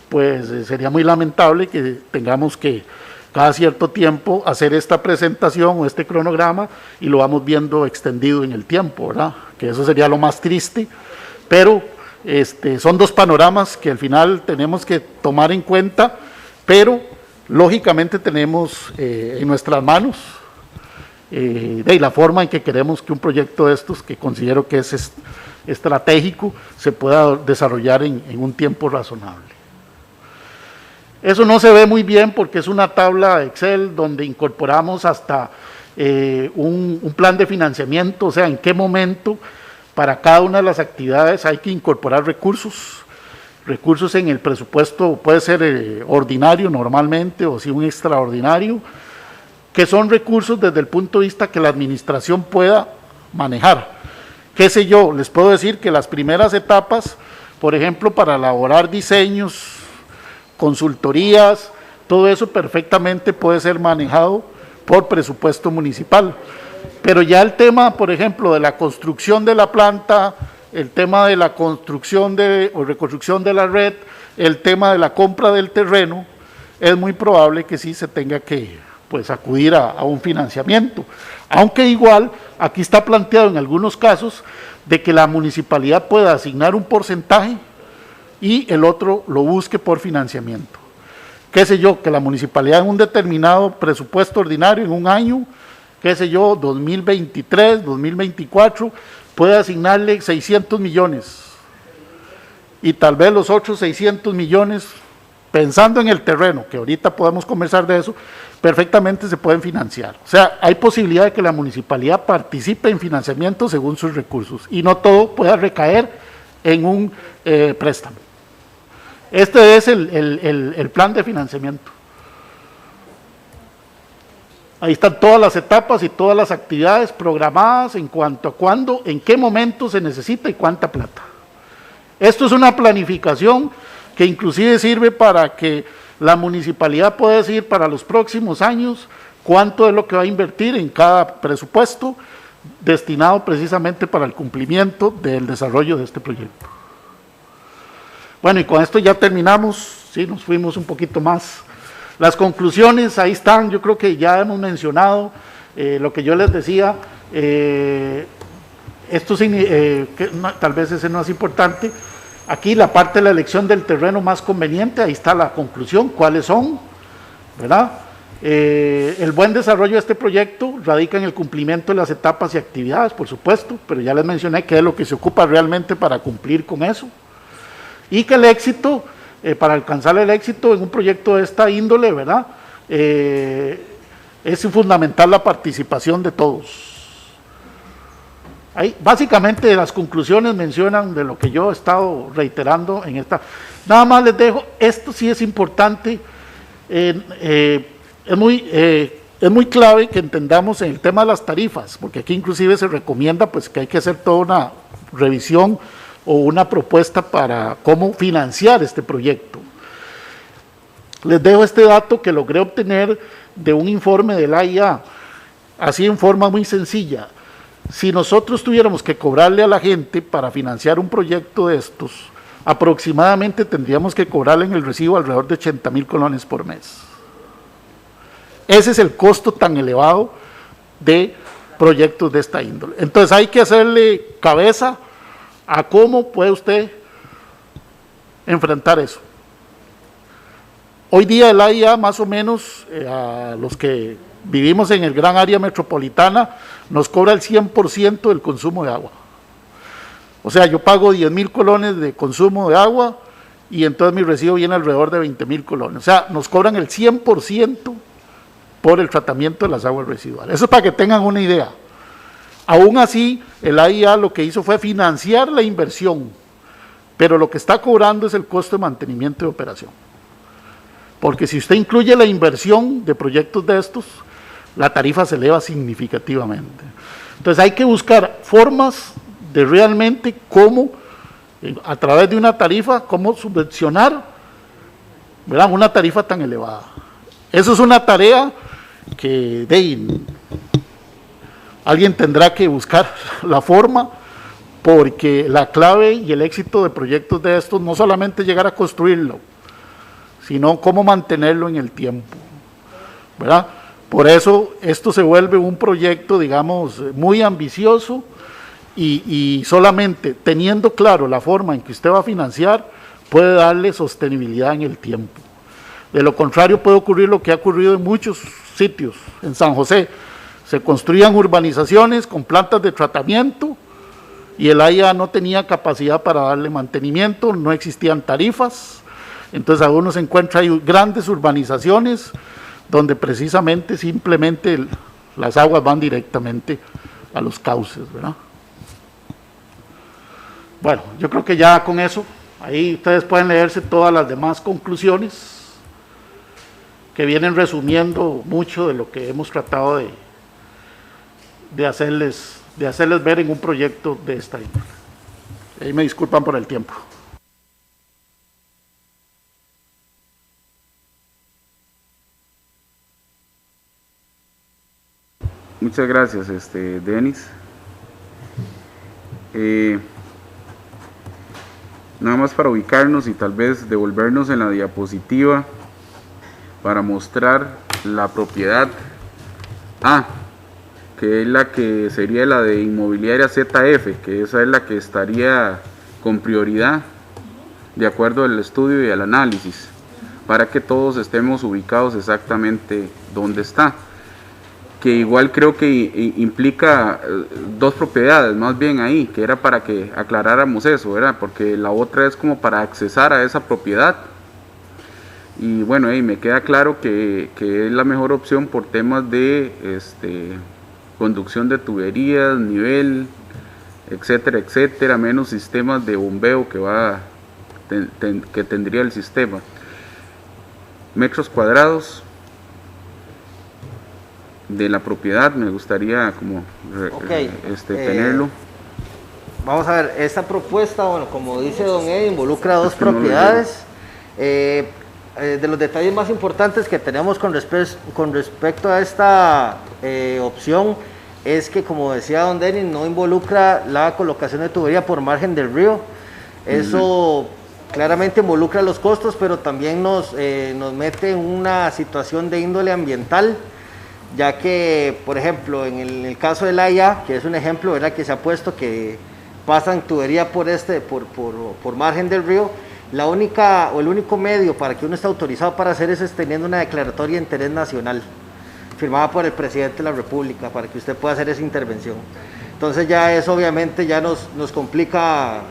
Speaker 3: pues sería muy lamentable que tengamos que cada cierto tiempo hacer esta presentación o este cronograma y lo vamos viendo extendido en el tiempo, ¿verdad? Que eso sería lo más triste, pero son dos panoramas que al final tenemos que tomar en cuenta, pero lógicamente tenemos en nuestras manos de la forma en que queremos que un proyecto de estos, que considero que es estratégico, se pueda desarrollar en un tiempo razonable. Eso no se ve muy bien porque es una tabla Excel donde incorporamos hasta un plan de financiamiento, o sea, en qué momento para cada una de las actividades hay que incorporar recursos en el presupuesto, puede ser ordinario normalmente o si un extraordinario, que son recursos desde el punto de vista que la administración pueda manejar. Qué sé yo, les puedo decir que las primeras etapas, por ejemplo, para elaborar diseños, consultorías, todo eso perfectamente puede ser manejado por presupuesto municipal. Pero ya el tema, por ejemplo, de la construcción de la planta, el tema de la construcción o reconstrucción de la red, el tema de la compra del terreno, es muy probable que sí se tenga que pues acudir a un financiamiento. Aunque igual, aquí está planteado en algunos casos de que la municipalidad pueda asignar un porcentaje y el otro lo busque por financiamiento. Qué sé yo, que la municipalidad en un determinado presupuesto ordinario, en un año, qué sé yo, 2023, 2024, puede asignarle 600 millones y tal vez los otros 600 millones, pensando en el terreno, que ahorita podemos conversar de eso, perfectamente se pueden financiar. O sea, hay posibilidad de que la municipalidad participe en financiamiento según sus recursos y no todo pueda recaer en un préstamo. Este es el plan de financiamiento. Ahí están todas las etapas y todas las actividades programadas en cuanto a cuándo, en qué momento se necesita y cuánta plata. Esto es una planificación que inclusive sirve para que la municipalidad pueda decir para los próximos años cuánto es lo que va a invertir en cada presupuesto destinado precisamente para el cumplimiento del desarrollo de este proyecto. Bueno, y con esto ya terminamos, sí, nos fuimos un poquito más. Las conclusiones, ahí están, yo creo que ya hemos mencionado lo que yo les decía, tal vez ese no es importante. Aquí la parte de la elección del terreno más conveniente, ahí está la conclusión, cuáles son, ¿verdad? El buen desarrollo de este proyecto radica en el cumplimiento de las etapas y actividades, por supuesto, pero ya les mencioné qué es lo que se ocupa realmente para cumplir con eso. Y que el éxito, para alcanzar el éxito en un proyecto de esta índole, ¿verdad? Es fundamental la participación de todos. Ahí, básicamente las conclusiones mencionan de lo que yo he estado reiterando en esta. Nada más les dejo, esto sí es importante, es muy clave que entendamos en el tema de las tarifas, porque aquí inclusive se recomienda pues que hay que hacer toda una revisión o una propuesta para cómo financiar este proyecto. Les dejo este dato que logré obtener de un informe del AIA, así en forma muy sencilla. Si nosotros tuviéramos que cobrarle a la gente para financiar un proyecto de estos, aproximadamente tendríamos que cobrarle en el recibo alrededor de 80,000 colones por mes. Ese es el costo tan elevado de proyectos de esta índole. Entonces hay que hacerle cabeza a cómo puede usted enfrentar eso. Hoy día el AIA más o menos, a los que vivimos en el gran área metropolitana, nos cobra el 100% del consumo de agua. O sea, yo pago 10,000 colones de consumo de agua y entonces mi recibo viene alrededor de 20,000 colones. O sea, nos cobran el 100% por el tratamiento de las aguas residuales. Eso es para que tengan una idea. Aún así, el AIA lo que hizo fue financiar la inversión, pero lo que está cobrando es el costo de mantenimiento y operación. Porque si usted incluye la inversión de proyectos de estos, la tarifa se eleva significativamente. Entonces hay que buscar formas de realmente cómo, a través de una tarifa, cómo subvencionar, ¿verdad?, una tarifa tan elevada. Eso es una tarea que alguien tendrá que buscar la forma, porque la clave y el éxito de proyectos de estos no solamente llegar a construirlo, sino cómo mantenerlo en el tiempo, ¿verdad? Por eso esto se vuelve un proyecto, digamos, muy ambicioso y solamente teniendo claro la forma en que usted va a financiar, puede darle sostenibilidad en el tiempo. De lo contrario puede ocurrir lo que ha ocurrido en muchos sitios, en San José. Se construían urbanizaciones con plantas de tratamiento y el AIA no tenía capacidad para darle mantenimiento, no existían tarifas. Entonces aún se encuentra hay grandes urbanizaciones donde precisamente simplemente las aguas van directamente a los cauces, ¿verdad? Bueno, yo creo que ya con eso, ahí ustedes pueden leerse todas las demás conclusiones que vienen resumiendo mucho de lo que hemos tratado de hacerles ver en un proyecto de esta índole. Ahí me disculpan por el tiempo.
Speaker 1: Muchas gracias, Denis. Nada más para ubicarnos y tal vez devolvernos en la diapositiva para mostrar la propiedad A, que es la que sería la de Inmobiliaria ZF, que esa es la que estaría con prioridad de acuerdo al estudio y al análisis, para que todos estemos ubicados exactamente donde está, que igual creo que implica dos propiedades más bien ahí, que era para que aclaráramos eso, ¿verdad? Porque la otra es como para accesar a esa propiedad. Y bueno, me queda claro que es la mejor opción por temas de conducción de tuberías, nivel, etcétera, etcétera, menos sistemas de bombeo que tendría el sistema. Metros cuadrados de la propiedad, me gustaría como tenerlo.
Speaker 4: Vamos a ver, esta propuesta, bueno, como dice don Eddie, involucra dos propiedades. De los detalles más importantes que tenemos con respecto a esta opción es que, como decía don Denis, no involucra la colocación de tubería por margen del río. Eso claramente involucra los costos, pero también nos mete en una situación de índole ambiental, ya que, por ejemplo, en el caso del AIA, que es un ejemplo, ¿verdad?, que se ha puesto que pasan tubería por margen del río, la única o el único medio para que uno esté autorizado para hacer eso es teniendo una declaratoria de interés nacional firmada por el presidente de la República para que usted pueda hacer esa intervención. Entonces ya eso obviamente ya nos complica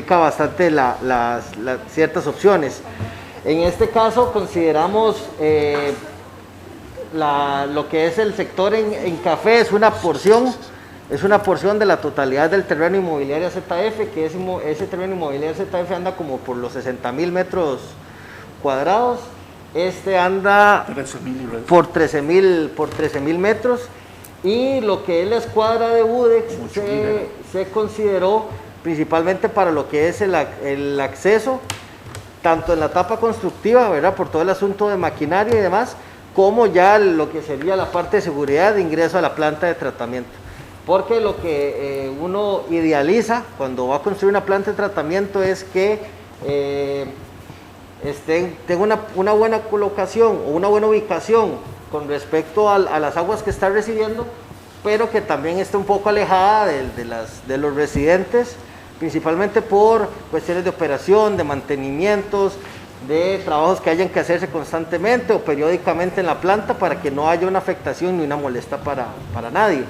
Speaker 4: bastante las ciertas opciones. En este caso consideramos lo que es el sector en café, es una porción de la totalidad del terreno Inmobiliaria ZF, que ese terreno Inmobiliaria ZF anda como por los 60,000 metros cuadrados. Este anda por 13,000 metros, y lo que es la escuadra de Budex se consideró principalmente para lo que es el acceso, tanto en la etapa constructiva, ¿verdad?, por todo el asunto de maquinaria y demás, como ya lo que sería la parte de seguridad de ingreso a la planta de tratamiento. Porque lo que uno idealiza cuando va a construir una planta de tratamiento es que tenga una buena colocación o una buena ubicación con respecto a las aguas que está recibiendo, pero que también esté un poco alejada de los residentes, principalmente por cuestiones de operación, de mantenimientos, de trabajos que hayan que hacerse constantemente o periódicamente en la planta, para que no haya una afectación ni una molestia para nadie.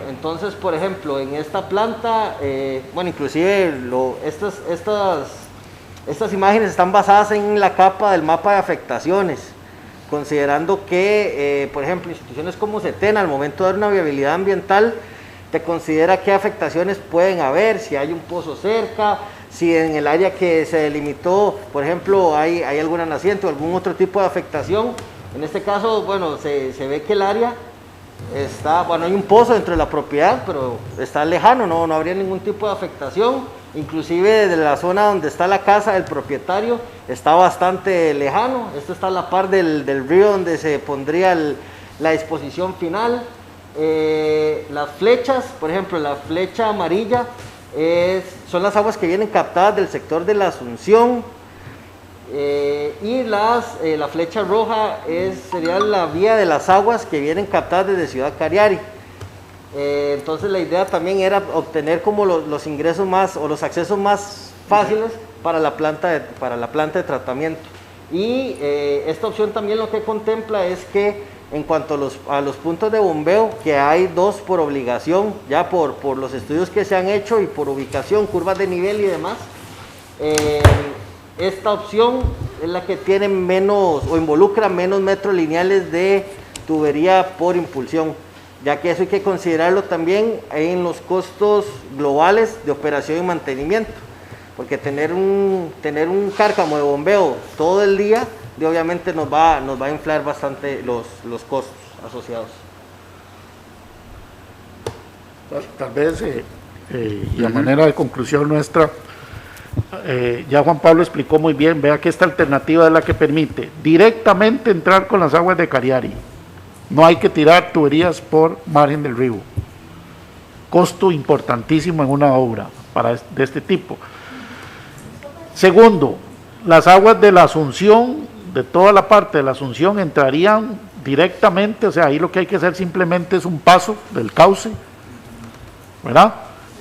Speaker 4: Entonces, por ejemplo, en esta planta, bueno, inclusive estas imágenes están basadas en la capa del mapa de afectaciones, considerando que, por ejemplo, instituciones como CETENA, al momento de dar una viabilidad ambiental, te considera qué afectaciones pueden haber, si hay un pozo cerca, si en el área que se delimitó, por ejemplo, hay alguna naciente o algún otro tipo de afectación. En este caso, bueno, se ve que el área está, bueno, hay un pozo dentro de la propiedad, pero está lejano, no habría ningún tipo de afectación. Inclusive desde la zona donde está la casa del propietario está bastante lejano. Esto está a la par del río donde se pondría la disposición final. Las flechas, por ejemplo, la flecha amarilla son las aguas que vienen captadas del sector de la Asunción, y la flecha roja sería la vía de las aguas que vienen captadas desde Ciudad Cariari. Entonces la idea también era obtener como los ingresos más o los accesos más fáciles para la planta de tratamiento. Y esta opción también lo que contempla es que en cuanto a los puntos de bombeo, que hay 2 por obligación, ya por los estudios que se han hecho y por ubicación, curvas de nivel y demás, esta opción es la que tiene menos o involucra menos metros lineales de tubería por impulsión, ya que eso hay que considerarlo también en los costos globales de operación y mantenimiento, porque tener un cárcamo de bombeo todo el día, obviamente nos va a inflar bastante los costos asociados.
Speaker 3: Tal vez, y a manera de conclusión nuestra, ya Juan Pablo explicó muy bien, vea que esta alternativa es la que permite directamente entrar con las aguas de Cariari. No hay que tirar tuberías por margen del río. Costo importantísimo en una obra de este tipo. Segundo, las aguas de la Asunción, de toda la parte de la Asunción, entrarían directamente, o sea, ahí lo que hay que hacer simplemente es un paso del cauce, ¿verdad?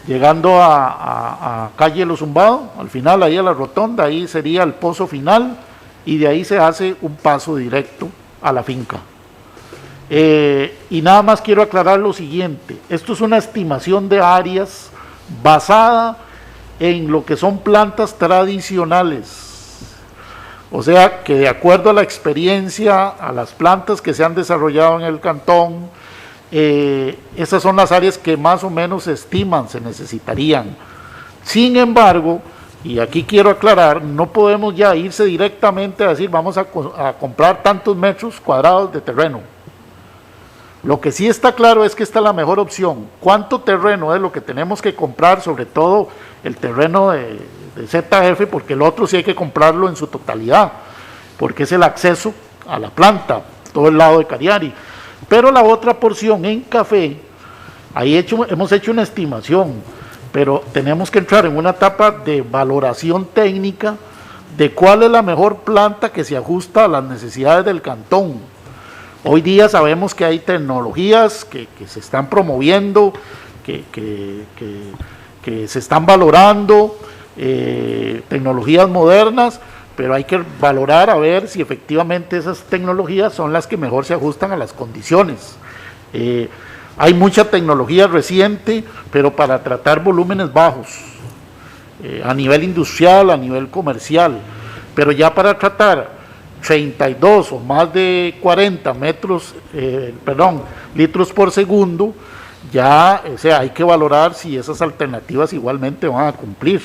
Speaker 3: Llegando a calle Los Zumbados, al final ahí a la rotonda, ahí sería el pozo final, y de ahí se hace un paso directo a la finca. Y nada más quiero aclarar lo siguiente, esto es una estimación de áreas basada en lo que son plantas tradicionales. O sea, que de acuerdo a la experiencia, a las plantas que se han desarrollado en el cantón, esas son las áreas que más o menos se estiman, se necesitarían. Sin embargo, y aquí quiero aclarar, no podemos ya irse directamente a decir vamos a comprar tantos metros cuadrados de terreno. Lo que sí está claro es que esta es la mejor opción. ¿Cuánto terreno es lo que tenemos que comprar? Sobre todo el terreno de ZF, porque el otro sí hay que comprarlo en su totalidad, porque es el acceso a la planta, todo el lado de Cariari. Pero la otra porción en Café, ahí hemos hecho una estimación, pero tenemos que entrar en una etapa de valoración técnica de cuál es la mejor planta que se ajusta a las necesidades del cantón. Hoy día sabemos que hay tecnologías que se están promoviendo, que se están valorando, tecnologías modernas, pero hay que valorar a ver si efectivamente esas tecnologías son las que mejor se ajustan a las condiciones. Hay mucha tecnología reciente, pero para tratar volúmenes bajos, a nivel industrial, a nivel comercial, pero ya para tratar 32 o más de 40 litros por segundo, ya, o sea, hay que valorar si esas alternativas igualmente van a cumplir.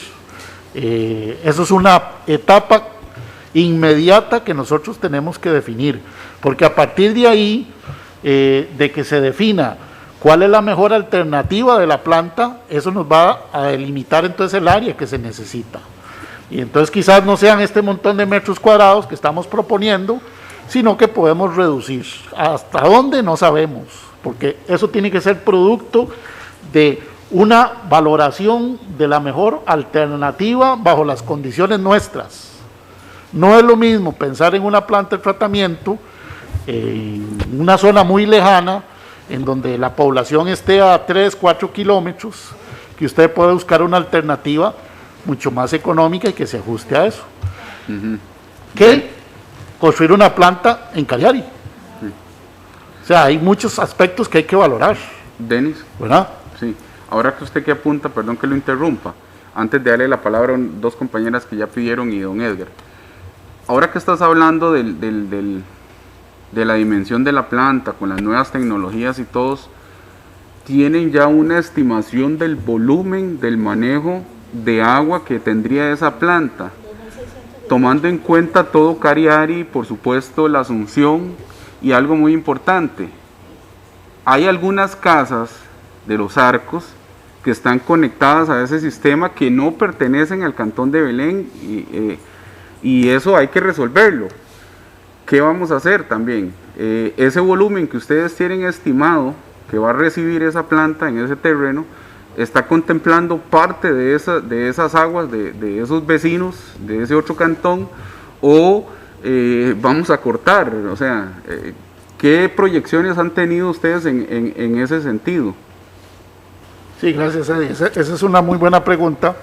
Speaker 3: Eso es una etapa inmediata que nosotros tenemos que definir, porque a partir de ahí, de que se defina cuál es la mejor alternativa de la planta, eso nos va a delimitar entonces el área que se necesita. Y entonces quizás no sean este montón de metros cuadrados que estamos proponiendo, sino que podemos reducir. ¿Hasta dónde? No sabemos, porque eso tiene que ser producto de una valoración de la mejor alternativa bajo las condiciones nuestras. No es lo mismo pensar en una planta de tratamiento en una zona muy lejana, en donde la población esté a 3, 4 kilómetros, que usted puede buscar una alternativa mucho más económica y que se ajuste a eso, que construir una planta en Cariari. O sea, hay muchos aspectos que hay que valorar.
Speaker 1: Denis,
Speaker 3: ¿verdad?
Speaker 1: Sí, ahora que usted que apunta, perdón que lo interrumpa, antes de darle la palabra a dos compañeras que ya pidieron y don Edgar, ahora que estás hablando de la dimensión de la planta, con las nuevas tecnologías y todos, ¿tienen ya una estimación del volumen del manejo de agua que tendría esa planta? Tomando en cuenta todo Cariari, por supuesto la Asunción, y algo muy importante, hay algunas casas de los Arcos que están conectadas a ese sistema que no pertenecen al Cantón de Belén, y eso hay que resolverlo. ¿Qué vamos a hacer también? Ese volumen que ustedes tienen estimado que va a recibir esa planta en ese terreno, está contemplando parte de esas aguas de esos vecinos, de ese otro cantón, o vamos a cortar. O sea, ¿qué proyecciones han tenido ustedes en ese sentido?
Speaker 3: Sí, gracias, Eddie. Esa es una muy buena pregunta,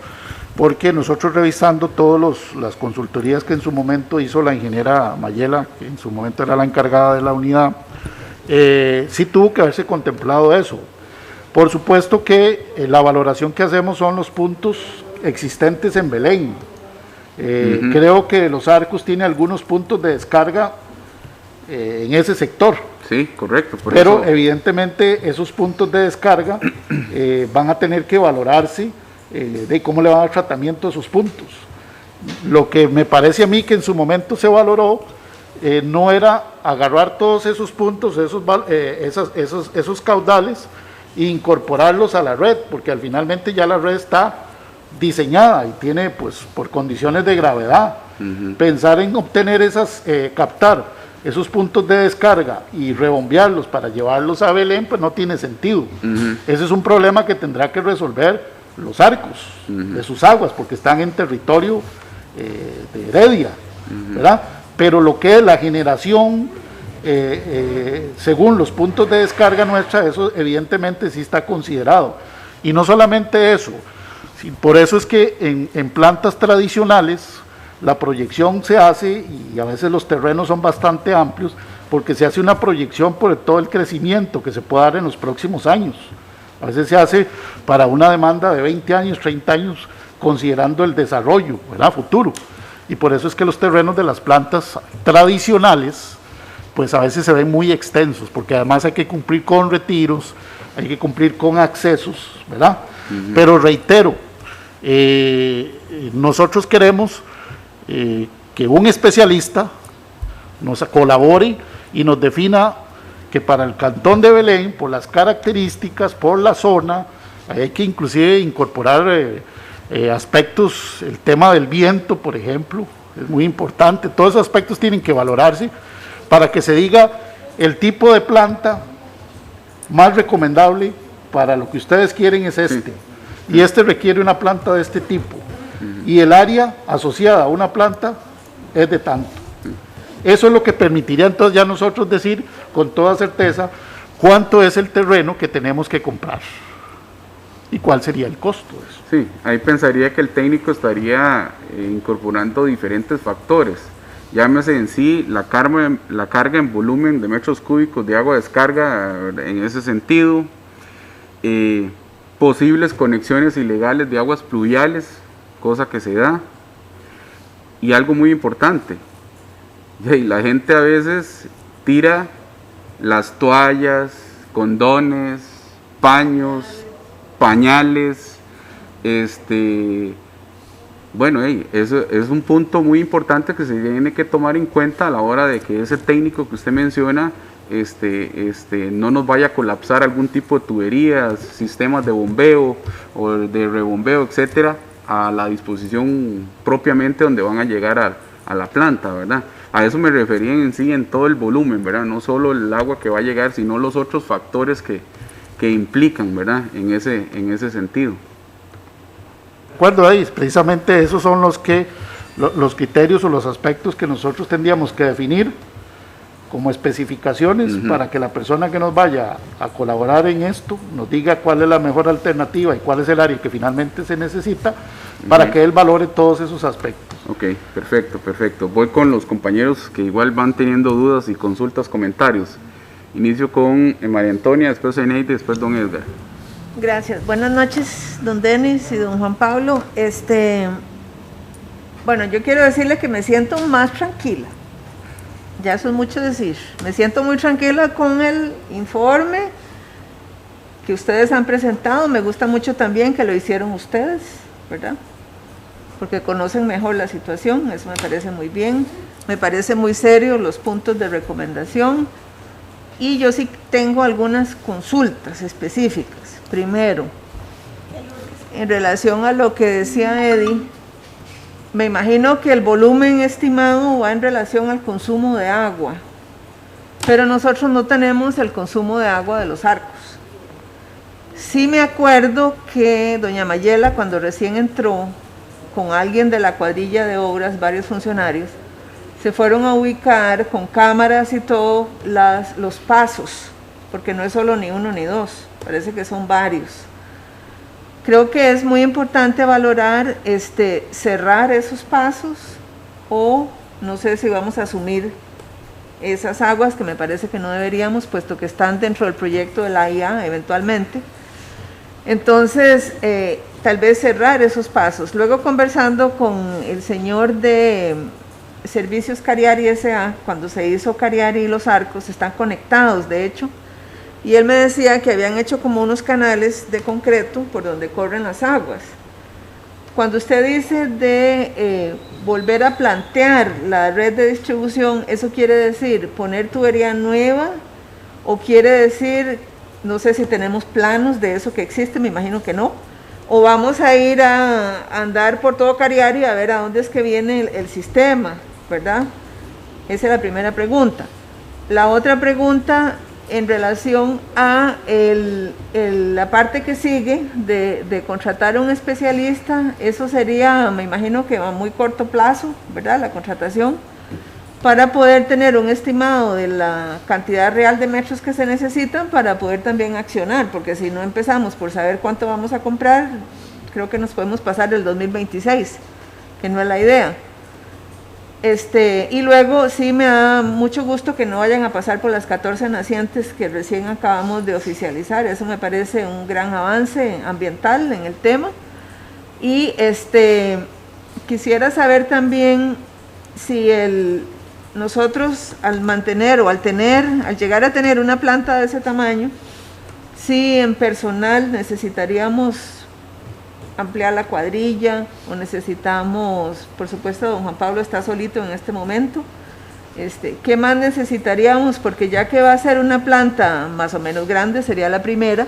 Speaker 3: porque nosotros revisando todas las consultorías que en su momento hizo la ingeniera Mayela, que en su momento era la encargada de la unidad, sí tuvo que haberse contemplado eso. Por supuesto que la valoración que hacemos son los puntos existentes en Belén. Creo que Los Arcos tiene algunos puntos de descarga en ese sector.
Speaker 1: Sí, correcto.
Speaker 3: Pero evidentemente esos puntos de descarga van a tener que valorarse de cómo le va a dar tratamiento a esos puntos. Lo que me parece a mí que en su momento se valoró no era agarrar todos esos puntos, esos caudales e incorporarlos a la red, porque finalmente ya la red está diseñada y tiene, pues, por condiciones de gravedad. Pensar en obtener captar esos puntos de descarga y rebombearlos para llevarlos a Belén, pues no tiene sentido. Ese es un problema que tendrá que resolver los arcos de sus aguas, porque están en territorio de Heredia, ¿verdad? Pero lo que es la generación, según los puntos de descarga nuestra, eso evidentemente sí está considerado. Y no solamente eso, por eso es que en plantas tradicionales la proyección se hace, y a veces los terrenos son bastante amplios, porque se hace una proyección por todo el crecimiento que se puede dar en los próximos años. A veces se hace para una demanda de 20 años, 30 años, considerando el desarrollo, ¿verdad?, futuro. Y por eso es que los terrenos de las plantas tradicionales, pues a veces se ven muy extensos, porque además hay que cumplir con retiros, hay que cumplir con accesos, ¿verdad? Pero reitero, nosotros queremos que un especialista nos colabore y nos defina que para el Cantón de Belén, por las características, por la zona, hay que inclusive incorporar aspectos, el tema del viento, por ejemplo, es muy importante. Todos esos aspectos tienen que valorarse para que se diga el tipo de planta más recomendable para lo que ustedes quieren es este, y este requiere una planta de este tipo, y el área asociada a una planta es de tanto. Eso es lo que permitiría entonces ya nosotros decir con toda certeza cuánto es el terreno que tenemos que comprar y cuál sería el costo de eso.
Speaker 1: Sí, ahí pensaría que el técnico estaría incorporando diferentes factores. Llámese en sí la carga en volumen de metros cúbicos de agua de descarga en ese sentido, posibles conexiones ilegales de aguas pluviales, cosa que se da, y algo muy importante, la gente a veces tira las toallas, condones, paños, pañales, bueno, eso es un punto muy importante que se tiene que tomar en cuenta a la hora de que ese técnico que usted menciona no nos vaya a colapsar algún tipo de tuberías, sistemas de bombeo o de rebombeo, etcétera, a la disposición propiamente donde van a llegar a la planta, ¿verdad? A eso me refería en sí en todo el volumen, ¿verdad? No solo el agua que va a llegar, sino los otros factores que implican, ¿verdad? En ese sentido.
Speaker 3: De acuerdo, ahí precisamente esos son los criterios o los aspectos que nosotros tendríamos que definir como especificaciones para que la persona que nos vaya a colaborar en esto nos diga cuál es la mejor alternativa y cuál es el área que finalmente se necesita para que él valore todos esos aspectos.
Speaker 1: Ok, perfecto. Voy con los compañeros que igual van teniendo dudas y consultas, comentarios. Inicio con María Antonia, después Eneide, después don Edgar.
Speaker 5: Gracias. Buenas noches, don Denis y don Juan Pablo. Bueno, yo quiero decirle que me siento más tranquila. Ya eso es mucho decir. Me siento muy tranquila con el informe que ustedes han presentado. Me gusta mucho también que lo hicieron ustedes, ¿verdad? Porque conocen mejor la situación. Eso me parece muy bien. Me parece muy serio los puntos de recomendación. Y yo sí tengo algunas consultas específicas. Primero, en relación a lo que decía Eddie, me imagino que el volumen estimado va en relación al consumo de agua, pero nosotros no tenemos el consumo de agua de los arcos. Sí me acuerdo que doña Mayela, cuando recién entró con alguien de la cuadrilla de obras, varios funcionarios, se fueron a ubicar con cámaras y todo los pasos, porque no es solo ni uno ni dos, parece que son varios. Creo que es muy importante valorar cerrar esos pasos, o no sé si vamos a asumir esas aguas, que me parece que no deberíamos, puesto que están dentro del proyecto de la IA eventualmente. Entonces, tal vez cerrar esos pasos. Luego, conversando con el señor de Servicios Cariari S.A., cuando se hizo Cariari y Los Arcos, están conectados de hecho, y él me decía que habían hecho como unos canales de concreto por donde corren las aguas. Cuando usted dice de volver a plantear la red de distribución, ¿eso quiere decir poner tubería nueva o quiere decir, no sé si tenemos planos de eso que existe, me imagino que no, o vamos a ir a andar por todo Cariari a ver a dónde es que viene el sistema, ¿verdad? Esa es la primera pregunta. La otra pregunta en relación a la parte que sigue de contratar a un especialista, eso sería, me imagino que a muy corto plazo, ¿verdad? La contratación, para poder tener un estimado de la cantidad real de metros que se necesitan para poder también accionar, porque si no empezamos por saber cuánto vamos a comprar, creo que nos podemos pasar el 2026, que no es la idea. Y luego sí me da mucho gusto que no vayan a pasar por las 14 nacientes que recién acabamos de oficializar, eso me parece un gran avance ambiental en el tema. Y quisiera saber también si nosotros al mantener o al llegar a tener una planta de ese tamaño, si en personal necesitaríamos ampliar la cuadrilla o necesitamos, por supuesto don Juan Pablo está solito en este momento, ¿qué más necesitaríamos? Porque ya que va a ser una planta más o menos grande, sería la primera,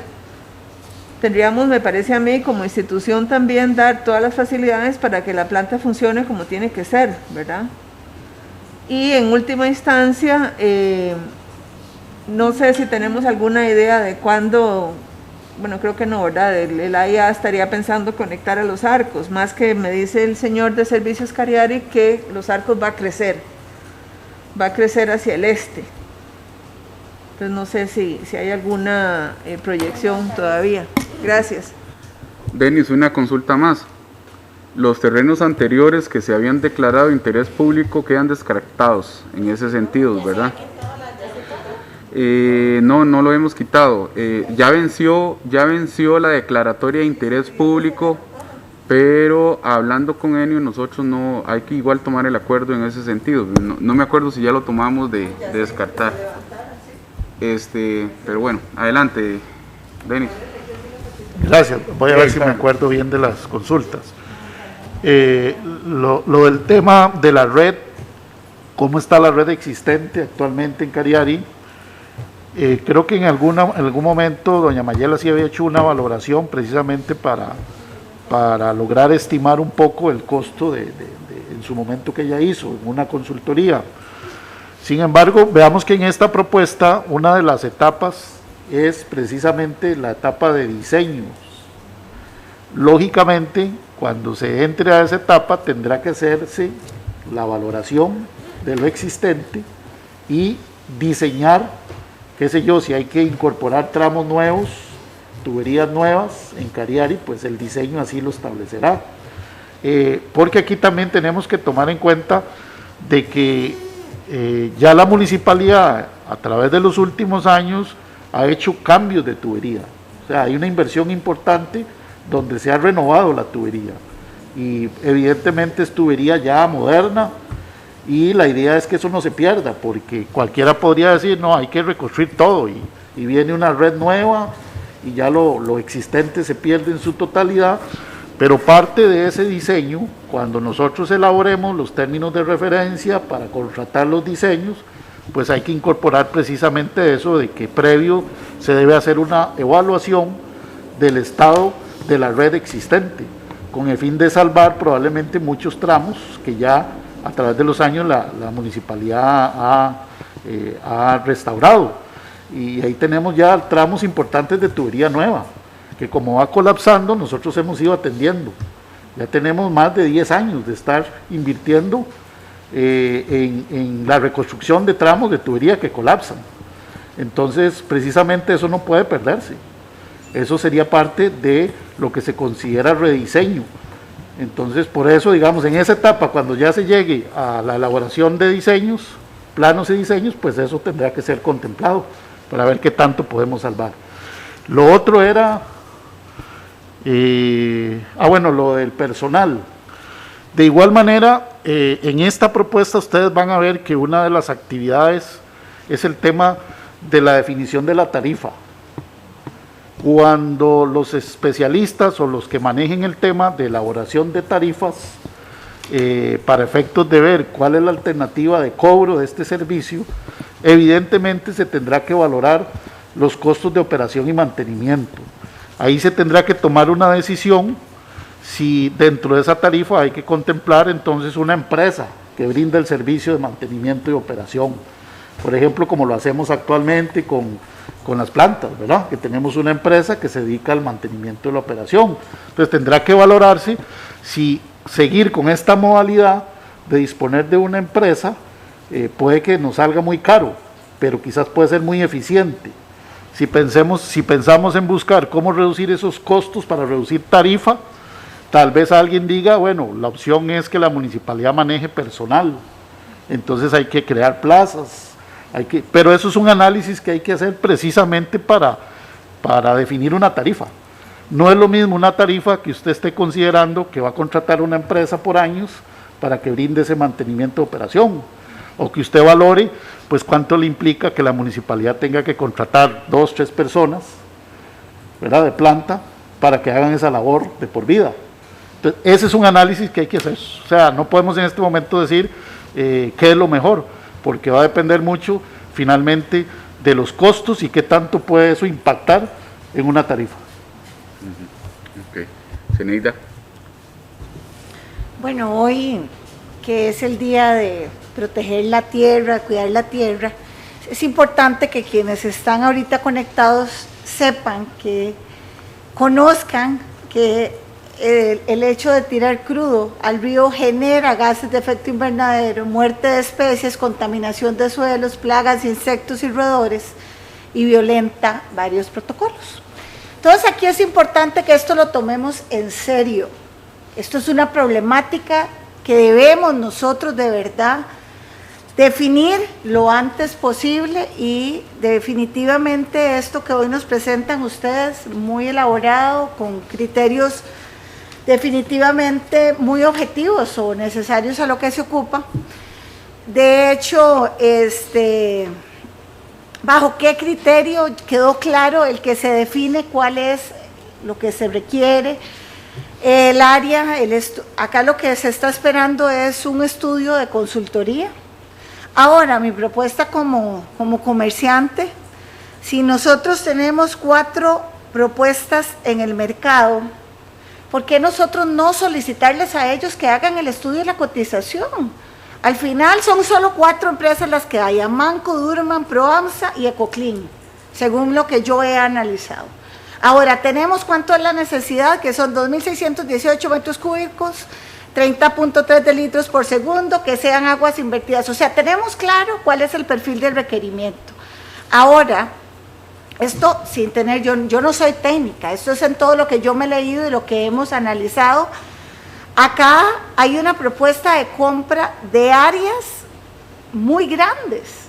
Speaker 5: tendríamos, me parece a mí, como institución también dar todas las facilidades para que la planta funcione como tiene que ser, ¿verdad? Y en última instancia, no sé si tenemos alguna idea de cuándo, bueno, creo que no, ¿verdad? El AIA estaría pensando conectar a Los Arcos, más que me dice el señor de Servicios Cariari que Los Arcos va a crecer hacia el este. Entonces no sé si hay alguna proyección todavía. Gracias.
Speaker 1: Denis, una consulta más. Los terrenos anteriores que se habían declarado de interés público quedan descartados en ese sentido, ¿verdad? No lo hemos quitado. Ya venció la declaratoria de interés público, pero hablando con Enio, nosotros no, hay que igual tomar el acuerdo en ese sentido. No me acuerdo si ya lo tomamos de descartar. Pero bueno, adelante, Denis.
Speaker 3: Gracias, voy a ver si me acuerdo bien de las consultas. Lo del tema de la red, ¿cómo está la red existente actualmente en Cariari? Creo que en algún momento doña Mayela sí había hecho una valoración precisamente para lograr estimar un poco el costo en su momento que ella hizo, en una consultoría. Sin embargo, veamos que en esta propuesta una de las etapas es precisamente la etapa de diseño. Lógicamente, cuando se entre a esa etapa tendrá que hacerse la valoración de lo existente y diseñar, qué sé yo, si hay que incorporar tramos nuevos, tuberías nuevas en Cariari, pues el diseño así lo establecerá. Porque aquí también tenemos que tomar en cuenta de que ya la municipalidad a través de los últimos años ha hecho cambios de tubería, o sea, hay una inversión importante donde se ha renovado la tubería y evidentemente es tubería ya moderna y la idea es que eso no se pierda, porque cualquiera podría decir, no, hay que reconstruir todo y viene una red nueva y ya lo existente se pierde en su totalidad, pero parte de ese diseño, cuando nosotros elaboremos los términos de referencia para contratar los diseños, pues hay que incorporar precisamente eso de que previo se debe hacer una evaluación del estado de la red existente, con el fin de salvar probablemente muchos tramos que ya a través de los años la municipalidad ha restaurado. Y ahí tenemos ya tramos importantes de tubería nueva, que como va colapsando nosotros hemos ido atendiendo. Ya tenemos más de 10 años de estar invirtiendo en la reconstrucción de tramos de tubería que colapsan. Entonces, precisamente eso no puede perderse. Eso sería parte de lo que se considera rediseño. Entonces, por eso, digamos, en esa etapa, cuando ya se llegue a la elaboración de diseños, planos y diseños, pues eso tendrá que ser contemplado para ver qué tanto podemos salvar. Lo otro era, bueno, lo del personal. De igual manera, en esta propuesta ustedes van a ver que una de las actividades es el tema de la definición de la tarifa. Cuando los especialistas o los que manejen el tema de elaboración de tarifas, para efectos de ver cuál es la alternativa de cobro de este servicio, evidentemente se tendrá que valorar los costos de operación y mantenimiento. Ahí se tendrá que tomar una decisión si dentro de esa tarifa hay que contemplar entonces una empresa que brinda el servicio de mantenimiento y operación. Por ejemplo, como lo hacemos actualmente con las plantas, ¿verdad? Que tenemos una empresa que se dedica al mantenimiento de la operación. Entonces tendrá que valorarse si seguir con esta modalidad de disponer de una empresa puede que nos salga muy caro, pero quizás puede ser muy eficiente. Si pensamos en buscar cómo reducir esos costos para reducir tarifa, tal vez alguien diga, bueno, la opción es que la municipalidad maneje personal, entonces hay que crear plazas, pero eso es un análisis que hay que hacer precisamente para definir una tarifa. No es lo mismo una tarifa que usted esté considerando que va a contratar una empresa por años para que brinde ese mantenimiento de operación, o que usted valore pues cuánto le implica que la municipalidad tenga que contratar 2, 3 personas, ¿verdad?, de planta para que hagan esa labor de por vida. Entonces, ese es un análisis que hay que hacer. O sea, no podemos en este momento decir qué es lo mejor, porque va a depender mucho finalmente de los costos y qué tanto puede eso impactar en una tarifa.
Speaker 1: Ok. Zeneida.
Speaker 2: Bueno, hoy que es el día de proteger la tierra, cuidar la tierra, es importante que quienes están ahorita conectados sepan, que conozcan que el hecho de tirar crudo al río genera gases de efecto invernadero, muerte de especies, contaminación de suelos, plagas, insectos y roedores, y violenta varios protocolos. Entonces aquí es importante que esto lo tomemos en serio. Esto es una problemática que debemos nosotros de verdad definir lo antes posible, y definitivamente esto que hoy nos presentan ustedes, muy elaborado, con criterios definitivamente muy objetivos o necesarios a lo que se ocupa. De hecho, ¿bajo qué criterio quedó claro el que se define cuál es lo que se requiere? El área, acá lo que se está esperando es un estudio de consultoría. Ahora, mi propuesta como comerciante, si nosotros tenemos 4 propuestas en el mercado, ¿por qué nosotros no solicitarles a ellos que hagan el estudio de la cotización? Al final son solo 4 empresas las que hay: Amanco, Durman, Proamsa y Ecoclean, según lo que yo he analizado. Ahora, tenemos cuánto es la necesidad, que son 2.618 metros cúbicos, 30.3 de litros por segundo, que sean aguas invertidas. O sea, tenemos claro cuál es el perfil del requerimiento. Ahora, esto sin tener, yo no soy técnica, esto es en todo lo que yo me he leído y lo que hemos analizado. Acá hay una propuesta de compra de áreas muy grandes.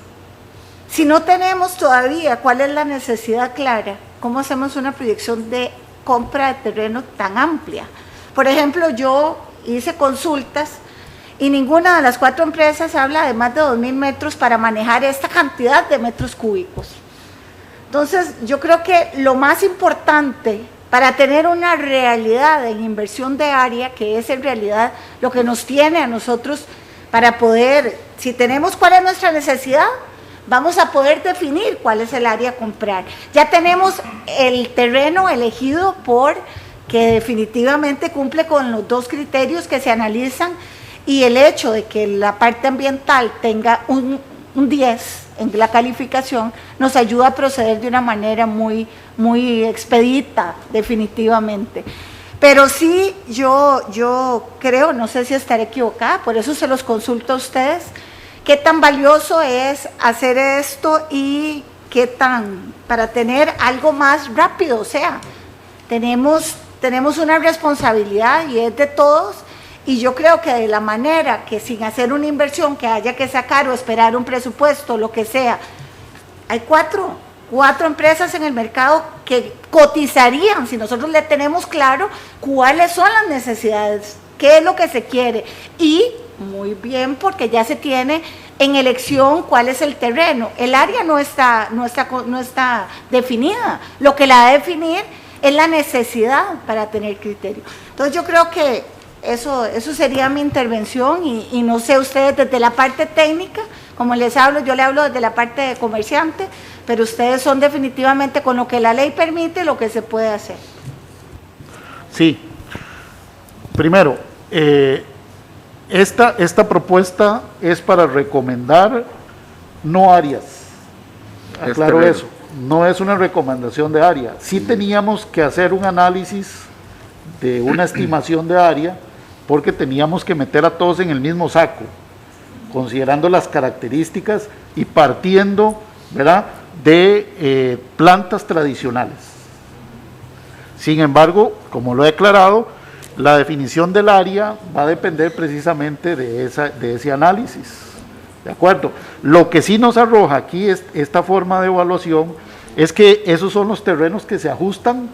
Speaker 2: Si no tenemos todavía cuál es la necesidad clara, ¿cómo hacemos una proyección de compra de terreno tan amplia? Por ejemplo, yo hice consultas y ninguna de las 4 empresas habla de más de 2.000 metros para manejar esta cantidad de metros cúbicos. Entonces, yo creo que lo más importante para tener una realidad en inversión de área, que es en realidad lo que nos tiene a nosotros para poder, si tenemos cuál es nuestra necesidad, vamos a poder definir cuál es el área a comprar. Ya tenemos el terreno elegido que definitivamente cumple con los 2 criterios que se analizan, y el hecho de que la parte ambiental tenga un 10 en la calificación nos ayuda a proceder de una manera muy expedita, definitivamente. Pero sí, yo creo, no sé si estaré equivocada, por eso se los consulto a ustedes, qué tan valioso es hacer esto y qué tan, para tener algo más rápido. O sea, tenemos una responsabilidad y es de todos, y yo creo que de la manera que sin hacer una inversión que haya que sacar o esperar un presupuesto, lo que sea, hay 4 empresas en el mercado que cotizarían, si nosotros le tenemos claro cuáles son las necesidades, qué es lo que se quiere, y muy bien, porque ya se tiene en elección cuál es el terreno. El área no está definida. Lo que la va a definir es la necesidad para tener criterio. Entonces yo creo que eso sería mi intervención y no sé ustedes desde la parte técnica, como les hablo, yo le hablo desde la parte de comerciante, pero ustedes son definitivamente con lo que la ley permite lo que se puede hacer.
Speaker 3: Sí. Primero, esta propuesta es para recomendar no áreas. Aclaro eso. No es una recomendación de área. Sí teníamos que hacer un análisis de una estimación de área porque teníamos que meter a todos en el mismo saco, considerando las características y partiendo, ¿verdad?, de plantas tradicionales. Sin embargo, como lo he declarado, la definición del área va a depender precisamente de ese análisis. ¿De acuerdo? Lo que sí nos arroja aquí esta forma de evaluación es que esos son los terrenos que se ajustan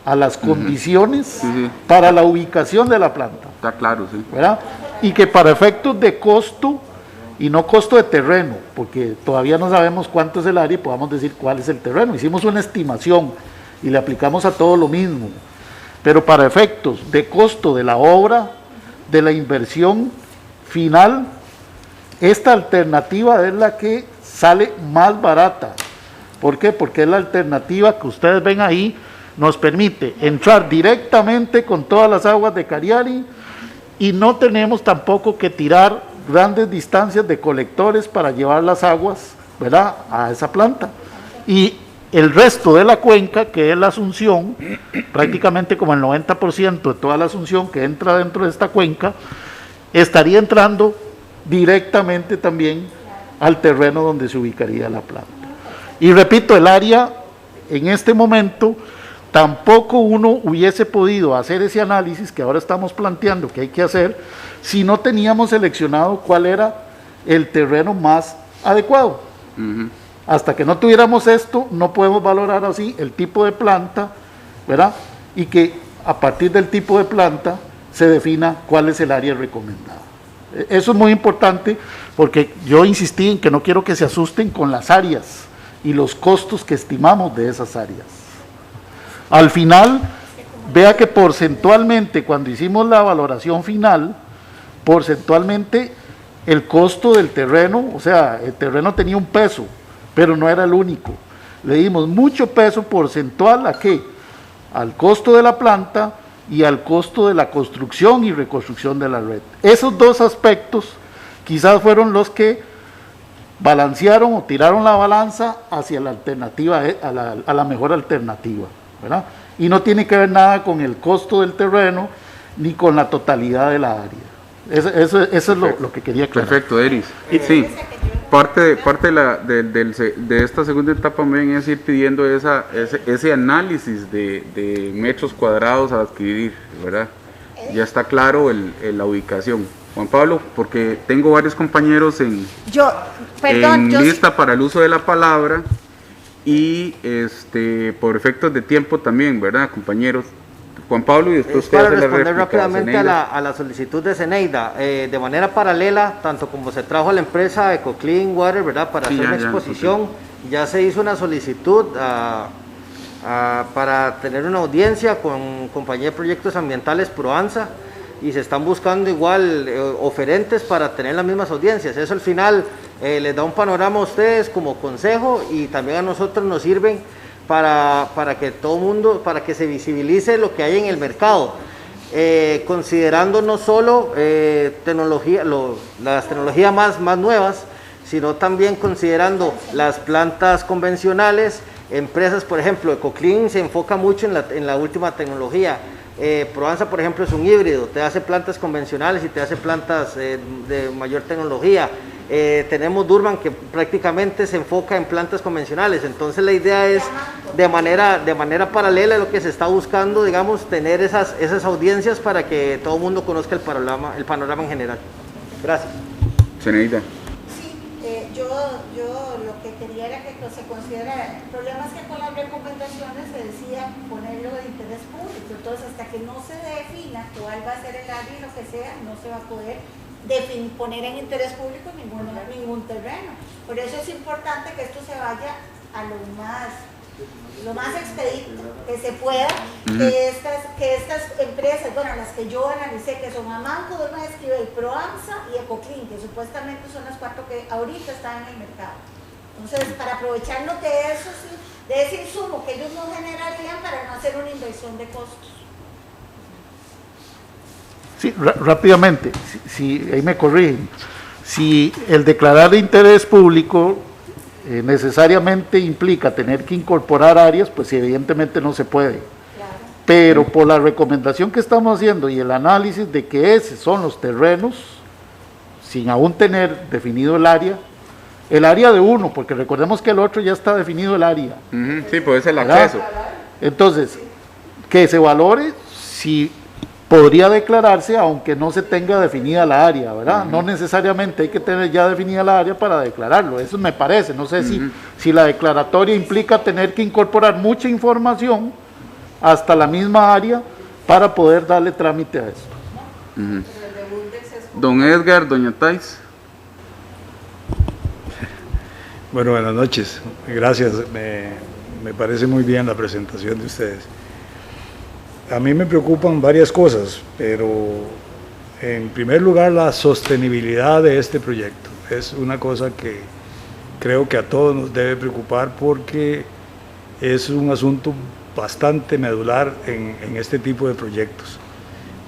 Speaker 3: a las condiciones para la ubicación de la planta.
Speaker 1: Está claro, sí.
Speaker 3: ¿Verdad? Y que para efectos de costo, y no costo de terreno, porque todavía no sabemos cuánto es el área y podamos decir cuál es el terreno. Hicimos una estimación y le aplicamos a todo lo mismo. Pero para efectos de costo de la obra, de la inversión final, esta alternativa es la que sale más barata. ¿Por qué? Porque es la alternativa que ustedes ven ahí, nos permite entrar directamente con todas las aguas de Cariari y no tenemos tampoco que tirar grandes distancias de colectores para llevar las aguas, ¿verdad?, a esa planta. Y el resto de la cuenca, que es la Asunción, prácticamente como el 90% de toda la Asunción que entra dentro de esta cuenca, estaría entrando directamente también al terreno donde se ubicaría la planta. Y repito, el área en este momento tampoco uno hubiese podido hacer ese análisis que ahora estamos planteando que hay que hacer si no teníamos seleccionado cuál era el terreno más adecuado. Hasta que no tuviéramos esto, no podemos valorar así el tipo de planta, ¿verdad? Y que a partir del tipo de planta se defina cuál es el área recomendada. Eso es muy importante porque yo insistí en que no quiero que se asusten con las áreas y los costos que estimamos de esas áreas. Al final, vea que porcentualmente, cuando hicimos la valoración final, porcentualmente el costo del terreno, o sea, el terreno tenía un peso, pero no era el único. Le dimos mucho peso porcentual ¿a qué? Al costo de la planta y al costo de la construcción y reconstrucción de la red. Esos dos aspectos quizás fueron los que balancearon o tiraron la balanza hacia la alternativa, a la mejor alternativa, ¿verdad? Y no tiene que ver nada con el costo del terreno ni con la totalidad de la área. Eso es lo que quería aclarar.
Speaker 1: Perfecto, Eris. Sí, parte de esta segunda etapa también es ir pidiendo ese análisis de metros cuadrados a adquirir, ¿verdad? Ya está claro la ubicación. Juan Pablo, porque tengo varios compañeros en lista para el uso de la palabra y por efectos de tiempo también, ¿verdad, compañeros? Juan Pablo, y después usted
Speaker 4: para responder rápidamente a la solicitud de Zeneida, de manera paralela, tanto como se trajo a la empresa EcoClean Water, ¿verdad?, para hacer una exposición, ya se hizo una solicitud para tener una audiencia con Compañía de Proyectos Ambientales Proanza, y se están buscando igual oferentes para tener las mismas audiencias. Eso al final les da un panorama a ustedes como consejo y también a nosotros nos sirven para que todo mundo, para que se visibilice lo que hay en el mercado, considerando no solo las tecnologías más nuevas, sino también considerando las plantas convencionales, empresas, por ejemplo, EcoClean se enfoca mucho en la última tecnología. Proanza, por ejemplo, es un híbrido, te hace plantas convencionales y te hace plantas de mayor tecnología. Tenemos Durban, que prácticamente se enfoca en plantas convencionales. Entonces la idea es de manera paralela a lo que se está buscando, digamos, tener esas audiencias para que todo el mundo conozca el panorama en general. Gracias.
Speaker 1: Zeneida.
Speaker 2: Sí, yo lo que quería era que se considerara. El problema es que con las recomendaciones se decía ponerlo de interés público. Entonces, hasta que no se defina cuál va a ser el área y lo que sea, no se va a poder poner en interés público ningún terreno. Por eso es importante que esto se vaya a lo más expedito que se pueda, que estas empresas, bueno, las que yo analicé, que son Amanco, Dolma Esquivel, Proamsa y Ecoclean, que supuestamente son las 4 que ahorita están en el mercado. Entonces, para aprovecharnos de eso, de ese insumo que ellos no generarían para no hacer una inversión de costos.
Speaker 3: Sí, rápidamente, si ahí me corrigen, si el declarar de interés público necesariamente implica tener que incorporar áreas, pues evidentemente no se puede.
Speaker 2: Claro.
Speaker 3: Pero por la recomendación que estamos haciendo y el análisis de que esos son los terrenos, sin aún tener definido el área de uno, porque recordemos que el otro ya está definido el área.
Speaker 1: Sí, pues es el
Speaker 3: ¿verdad?
Speaker 1: acceso.
Speaker 3: Entonces, que se valore si podría declararse aunque no se tenga definida la área, ¿verdad? No necesariamente hay que tener ya definida la área para declararlo, eso me parece, no sé si la declaratoria implica tener que incorporar mucha información hasta la misma área para poder darle trámite a esto.
Speaker 1: Don Edgar, doña Thais.
Speaker 6: Bueno, buenas noches, gracias, me parece muy bien la presentación de ustedes. A mí me preocupan varias cosas, pero en primer lugar la sostenibilidad de este proyecto. Es una cosa que creo que a todos nos debe preocupar porque es un asunto bastante medular en este tipo de proyectos.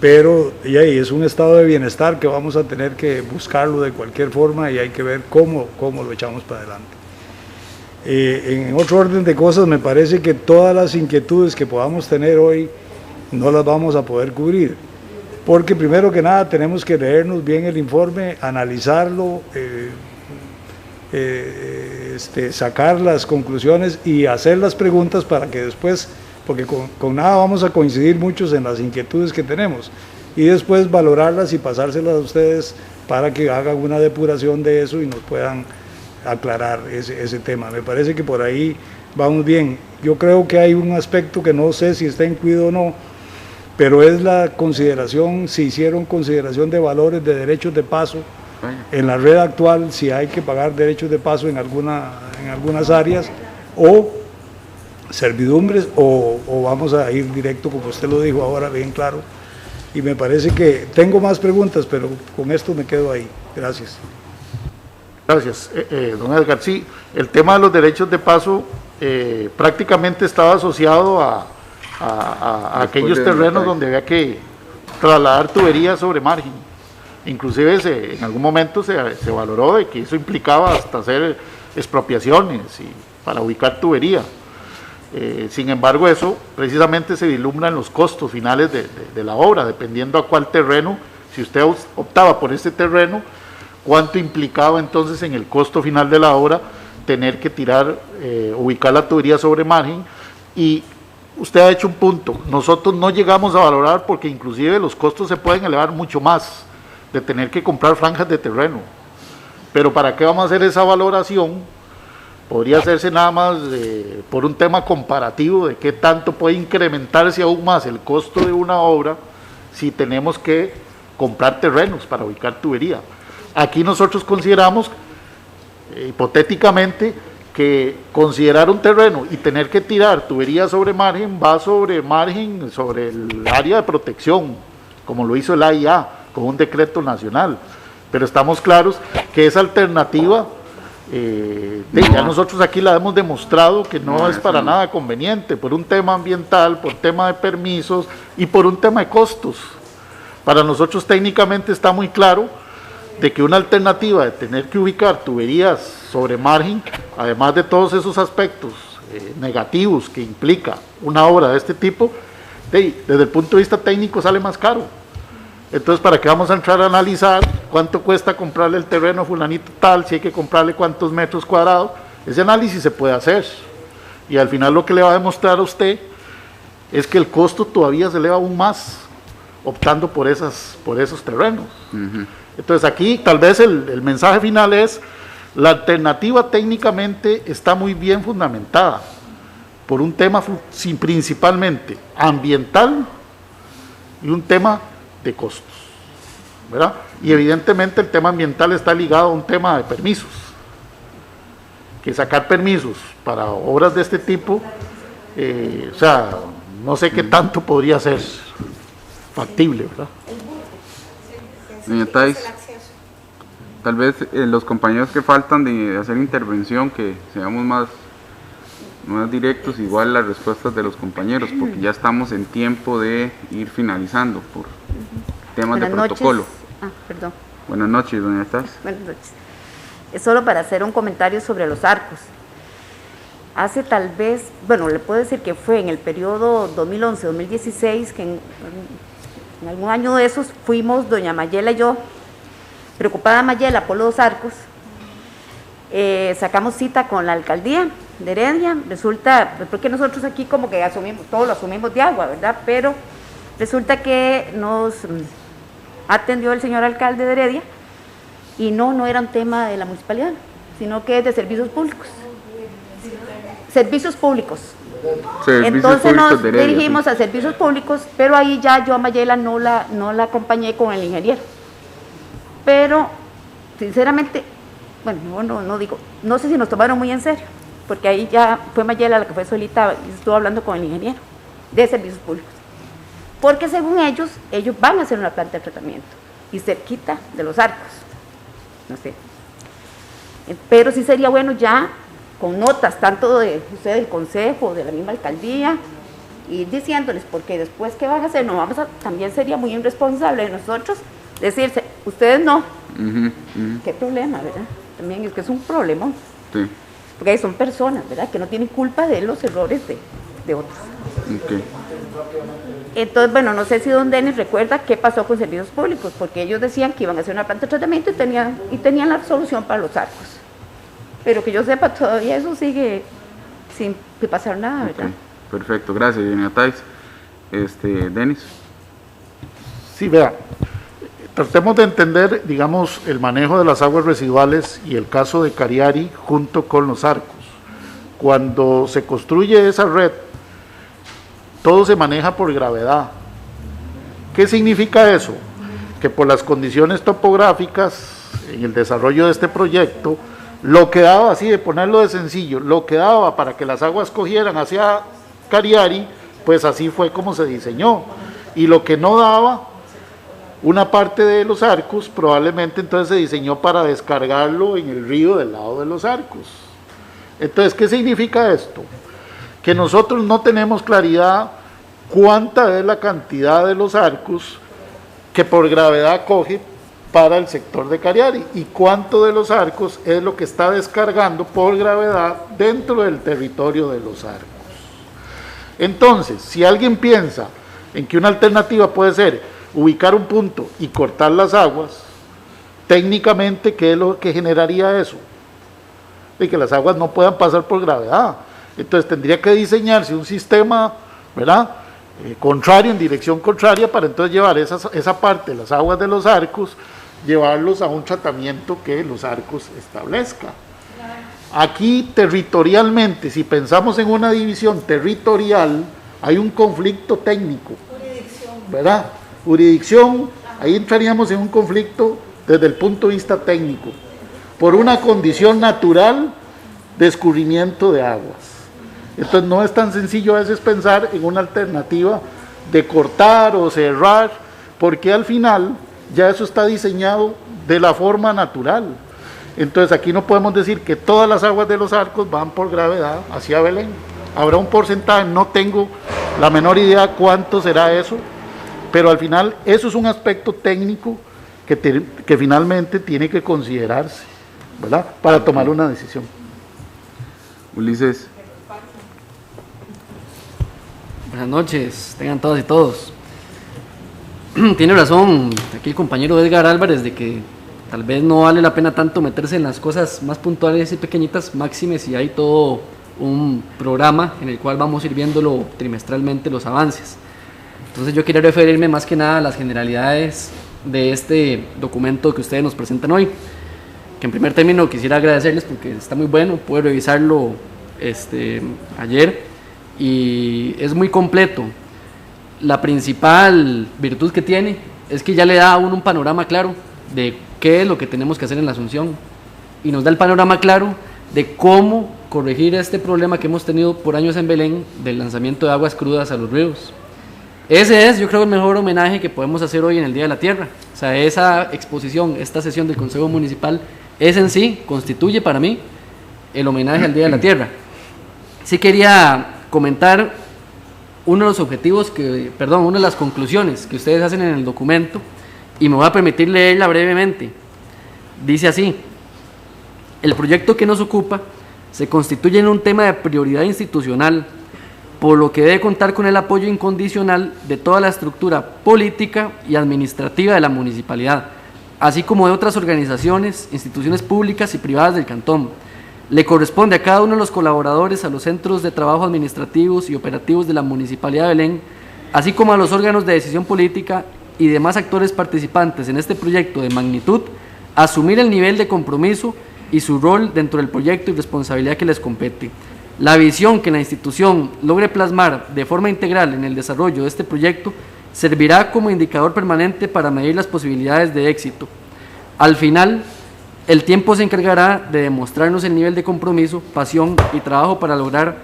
Speaker 6: Pero y ahí es un estado de bienestar que vamos a tener que buscarlo de cualquier forma y hay que ver cómo lo echamos para adelante. En otro orden de cosas, me parece que todas las inquietudes que podamos tener hoy no las vamos a poder cubrir, porque primero que nada tenemos que leernos bien el informe, analizarlo, sacar las conclusiones y hacer las preguntas para que después, porque con nada vamos a coincidir muchos en las inquietudes que tenemos, y después valorarlas y pasárselas a ustedes para que hagan una depuración de eso y nos puedan aclarar ese tema. Me parece que por ahí vamos bien. Yo creo que hay un aspecto que no sé si está incluido o no, pero es la consideración, si hicieron consideración de valores de derechos de paso en la red actual, si hay que pagar derechos de paso en algunas áreas, o servidumbres, o vamos a ir directo, como usted lo dijo ahora, bien claro. Y me parece que tengo más preguntas, pero con esto me quedo ahí. Gracias.
Speaker 3: Gracias, don Edgar. Sí, el tema de los derechos de paso prácticamente estaba asociado a aquellos terrenos donde había que trasladar tuberías sobre margen. Inclusive en algún momento se valoró de que eso implicaba hasta hacer expropiaciones para ubicar tubería. Sin embargo, eso precisamente se vislumbra en los costos finales de la obra, dependiendo a cuál terreno, si usted optaba por este terreno, cuánto implicaba entonces en el costo final de la obra tener que ubicar la tubería sobre margen. Y usted ha hecho un punto, nosotros no llegamos a valorar porque inclusive los costos se pueden elevar mucho más de tener que comprar franjas de terreno, pero ¿para qué vamos a hacer esa valoración? Podría hacerse nada más por un tema comparativo de qué tanto puede incrementarse aún más el costo de una obra si tenemos que comprar terrenos para ubicar tubería. Aquí nosotros consideramos, hipotéticamente, que considerar un terreno y tener que tirar tubería sobre margen va sobre margen, sobre el área de protección, como lo hizo el AIA con un decreto nacional. Pero estamos claros que esa alternativa, ya nosotros aquí la hemos demostrado que no es para nada conveniente, por un tema ambiental, por tema de permisos y por un tema de costos. Para nosotros técnicamente está muy claro de que una alternativa de tener que ubicar tuberías sobre margen, además de todos esos aspectos negativos que implica una obra de este tipo, desde el punto de vista técnico sale más caro. Entonces, ¿para qué vamos a entrar a analizar cuánto cuesta comprarle el terreno a fulanito tal, si hay que comprarle cuántos metros cuadrados? Ese análisis se puede hacer. Y al final lo que le va a demostrar a usted es que el costo todavía se eleva aún más optando por esos terrenos. Entonces aquí tal vez el mensaje final es: la alternativa técnicamente está muy bien fundamentada por un tema principalmente ambiental y un tema de costos. ¿verdad? Y evidentemente el tema ambiental está ligado a un tema de permisos, que sacar permisos para obras de este tipo, o sea, no sé qué tanto podría ser factible, ¿verdad?
Speaker 1: Doña Thais, tal vez los compañeros que faltan de hacer intervención, que seamos más directos, igual las respuestas de los compañeros, porque ya estamos en tiempo de ir finalizando por temas de protocolo.
Speaker 7: Perdón.
Speaker 1: Buenas noches, doña Thais.
Speaker 7: Buenas noches. Es solo para hacer un comentario sobre los arcos. Hace tal vez, bueno, le puedo decir que fue en el periodo 2011-2016, que en algún año de esos fuimos, doña Mayela y yo, preocupada Mayela por los arcos, sacamos cita con la alcaldía de Heredia. Resulta, pues porque nosotros aquí como que asumimos, todo lo asumimos de agua, ¿verdad? Pero resulta que nos atendió el señor alcalde de Heredia y no era un tema de la municipalidad, sino que es de servicios públicos. Servicios públicos. Entonces nos dirigimos a servicios públicos, pero ahí ya yo a Mayela no la acompañé con el ingeniero. Pero, sinceramente, bueno, no digo, no sé si nos tomaron muy en serio, porque ahí ya fue Mayela la que fue solita y estuvo hablando con el ingeniero de servicios públicos. Porque según ellos van a hacer una planta de tratamiento y cerquita de los arcos, no sé. Pero sí sería bueno ya con notas, tanto de usted del consejo, de la misma alcaldía, y diciéndoles, porque después qué van a hacer, también sería muy irresponsable de nosotros decirse, ustedes no. Qué problema, ¿verdad? También es que es un problema.
Speaker 1: Sí.
Speaker 7: Porque ahí son personas, ¿verdad? Que no tienen culpa de los errores de otros.
Speaker 1: Okay.
Speaker 7: Entonces, bueno, no sé si don Denis recuerda qué pasó con servicios públicos, porque ellos decían que iban a hacer una planta de tratamiento y tenían la solución para los arcos. Pero que yo sepa, todavía eso sigue sin pasar nada, ¿verdad?
Speaker 1: Okay. Perfecto, gracias, doña Thais. Denis.
Speaker 3: Sí, vea, tratemos de entender, digamos, el manejo de las aguas residuales y el caso de Cariari junto con los arcos. Cuando se construye esa red, todo se maneja por gravedad. ¿Qué significa eso? Que por las condiciones topográficas en el desarrollo de este proyecto, lo que daba, así de ponerlo de sencillo, lo que daba para que las aguas cogieran hacia Cariari, pues así fue como se diseñó. Y lo que no daba, una parte de los arcos, probablemente entonces se diseñó para descargarlo en el río del lado de los arcos. Entonces, ¿qué significa esto? Que nosotros no tenemos claridad cuánta es la cantidad de los arcos que por gravedad coge para el sector de Cariari y cuánto de los arcos es lo que está descargando por gravedad dentro del territorio de los arcos. Entonces, si alguien piensa en que una alternativa puede ser ubicar un punto y cortar las aguas, técnicamente, ¿qué es lo que generaría eso? De que las aguas no puedan pasar por gravedad. Entonces tendría que diseñarse un sistema, ¿verdad?, contrario, en dirección contraria, para entonces llevar esa parte de las aguas de los arcos, llevarlos a un tratamiento que los arcos establezca. Aquí territorialmente, si pensamos en una división territorial, hay un conflicto técnico, ¿verdad? Jurisdicción, ahí entraríamos en un conflicto desde el punto de vista técnico, por una condición natural de escurrimiento de aguas. Entonces no es tan sencillo a veces pensar en una alternativa de cortar o cerrar, porque al final ya eso está diseñado de la forma natural. Entonces aquí no podemos decir que todas las aguas de los arcos van por gravedad hacia Belén. Habrá un porcentaje, no tengo la menor idea cuánto será eso, pero al final eso es un aspecto técnico que finalmente tiene que considerarse, ¿verdad?, para tomar una decisión.
Speaker 1: Ulises.
Speaker 8: Buenas noches, tengan todas y todos. Tiene razón aquí el compañero Edgar Álvarez de que tal vez no vale la pena tanto meterse en las cosas más puntuales y pequeñitas, máxime si hay todo un programa en el cual vamos a ir viéndolo trimestralmente los avances. Entonces yo quería referirme más que nada a las generalidades de este documento que ustedes nos presentan hoy, que en primer término quisiera agradecerles porque está muy bueno, pude revisarlo ayer y es muy completo. La principal virtud que tiene es que ya le da a uno un panorama claro de qué es lo que tenemos que hacer en la Asunción, y nos da el panorama claro de cómo corregir este problema que hemos tenido por años en Belén del lanzamiento de aguas crudas a los ríos. Ese es, yo creo, el mejor homenaje que podemos hacer hoy en el Día de la Tierra. O sea, esa exposición, esta sesión del Consejo Municipal, es en sí, constituye para mí el homenaje al Día de la Tierra. Sí quería comentar uno de los objetivos una de las conclusiones que ustedes hacen en el documento, y me voy a permitir leerla brevemente. Dice así: el proyecto que nos ocupa se constituye en un tema de prioridad institucional, por lo que debe contar con el apoyo incondicional de toda la estructura política y administrativa de la municipalidad, así como de otras organizaciones, instituciones públicas y privadas del cantón. Le corresponde a cada uno de los colaboradores, a los centros de trabajo administrativos y operativos de la Municipalidad de Belén, así como a los órganos de decisión política y demás actores participantes en este proyecto de magnitud, asumir el nivel de compromiso y su rol dentro del proyecto y responsabilidad que les compete. La visión que la institución logre plasmar de forma integral en el desarrollo de este proyecto servirá como indicador permanente para medir las posibilidades de éxito. Al final, el tiempo se encargará de demostrarnos el nivel de compromiso, pasión y trabajo para lograr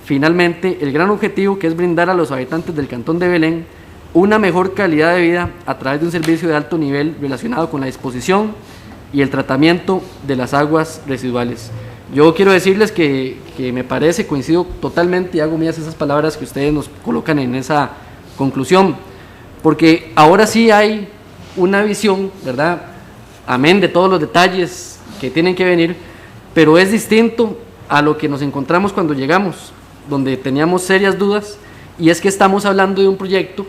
Speaker 8: finalmente el gran objetivo, que es brindar a los habitantes del Cantón de Belén una mejor calidad de vida a través de un servicio de alto nivel relacionado con la disposición y el tratamiento de las aguas residuales. Yo quiero decirles que me parece, coincido totalmente y hago mías esas palabras que ustedes nos colocan en esa conclusión, porque ahora sí hay una visión, ¿verdad?, amén de todos los detalles que tienen que venir, pero es distinto a lo que nos encontramos cuando llegamos, donde teníamos serias dudas, y es que estamos hablando de un proyecto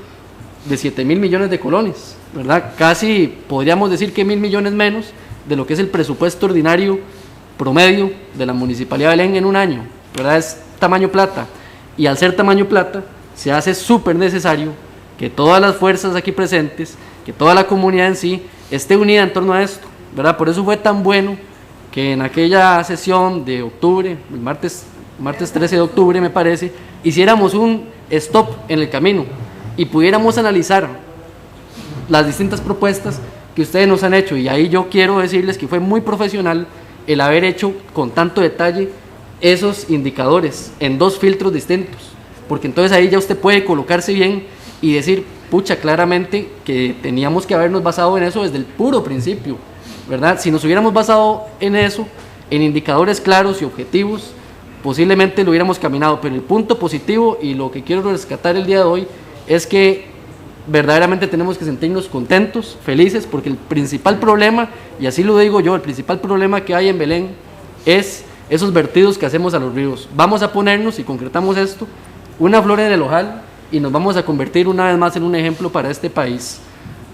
Speaker 8: de 7.000 millones de colones, ¿verdad? Casi podríamos decir que 1.000 millones menos de lo que es el presupuesto ordinario promedio de la Municipalidad de Belén en un año, ¿verdad? Es tamaño plata, y al ser tamaño plata se hace súper necesario que todas las fuerzas aquí presentes, que toda la comunidad en sí esté unida en torno a esto, ¿verdad? Por eso fue tan bueno que en aquella sesión de octubre, el martes 13 de octubre me parece, hiciéramos un stop en el camino y pudiéramos analizar las distintas propuestas que ustedes nos han hecho, y ahí yo quiero decirles que fue muy profesional el haber hecho con tanto detalle esos indicadores en 2 filtros distintos, porque entonces ahí ya usted puede colocarse bien y decir, pucha, claramente que teníamos que habernos basado en eso desde el puro principio, ¿verdad? Si nos hubiéramos basado en eso, en indicadores claros y objetivos, posiblemente lo hubiéramos caminado, pero el punto positivo y lo que quiero rescatar el día de hoy es que verdaderamente tenemos que sentirnos contentos, felices, porque el principal problema, y así lo digo yo, el principal problema que hay en Belén es esos vertidos que hacemos a los ríos. Vamos a ponernos, y concretamos esto, una flor en el ojal, y nos vamos a convertir una vez más en un ejemplo para este país.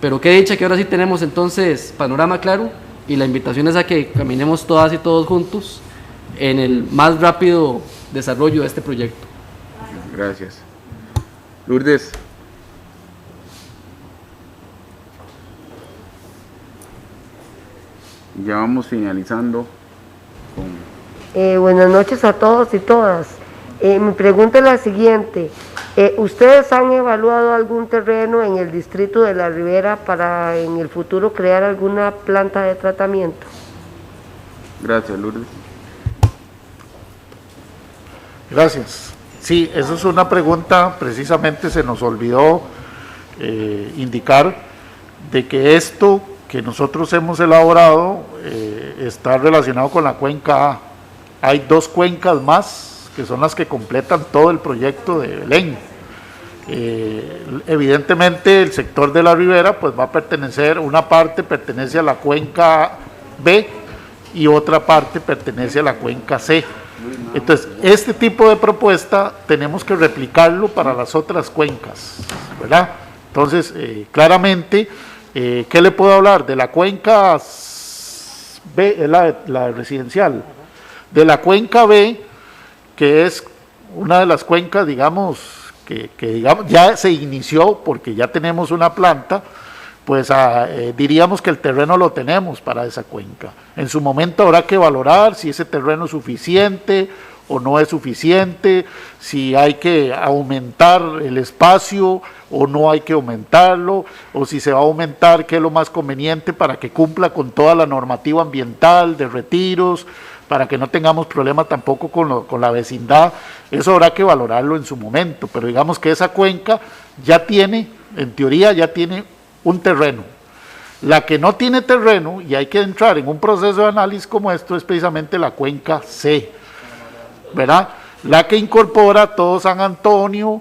Speaker 8: Pero qué dicha que ahora sí tenemos entonces panorama claro, y la invitación es a que caminemos todas y todos juntos en el más rápido desarrollo de este proyecto.
Speaker 1: Gracias. Lourdes. Ya vamos finalizando con...
Speaker 9: Buenas noches a todos y todas. Mi pregunta es la siguiente. ¿Ustedes han evaluado algún terreno en el distrito de La Ribera para en el futuro crear alguna planta de tratamiento?
Speaker 1: Gracias, Lourdes.
Speaker 3: Gracias. Sí, eso es una pregunta, precisamente se nos olvidó indicar de que esto que nosotros hemos elaborado está relacionado con la cuenca A. Hay 2 cuencas más que son las que completan todo el proyecto de Belén. Evidentemente el sector de La Ribera pues va a pertenecer, una parte pertenece a la cuenca B y otra parte pertenece a la cuenca C. Entonces, este tipo de propuesta tenemos que replicarlo para las otras cuencas, ¿verdad? Entonces, claramente, ¿qué le puedo hablar? De la cuenca B, la residencial, de la cuenca B, que es una de las cuencas, digamos, que digamos, ya se inició porque ya tenemos una planta, pues diríamos que el terreno lo tenemos para esa cuenca. En su momento habrá que valorar si ese terreno es suficiente o no es suficiente, si hay que aumentar el espacio o no hay que aumentarlo, o si se va a aumentar, qué es lo más conveniente para que cumpla con toda la normativa ambiental de retiros, para que no tengamos problema tampoco con la vecindad. Eso habrá que valorarlo en su momento, pero digamos que esa cuenca ya tiene, en teoría ya tiene un terreno. La que no tiene terreno, y hay que entrar en un proceso de análisis como esto, es precisamente la cuenca C, ¿verdad? La que incorpora todo San Antonio,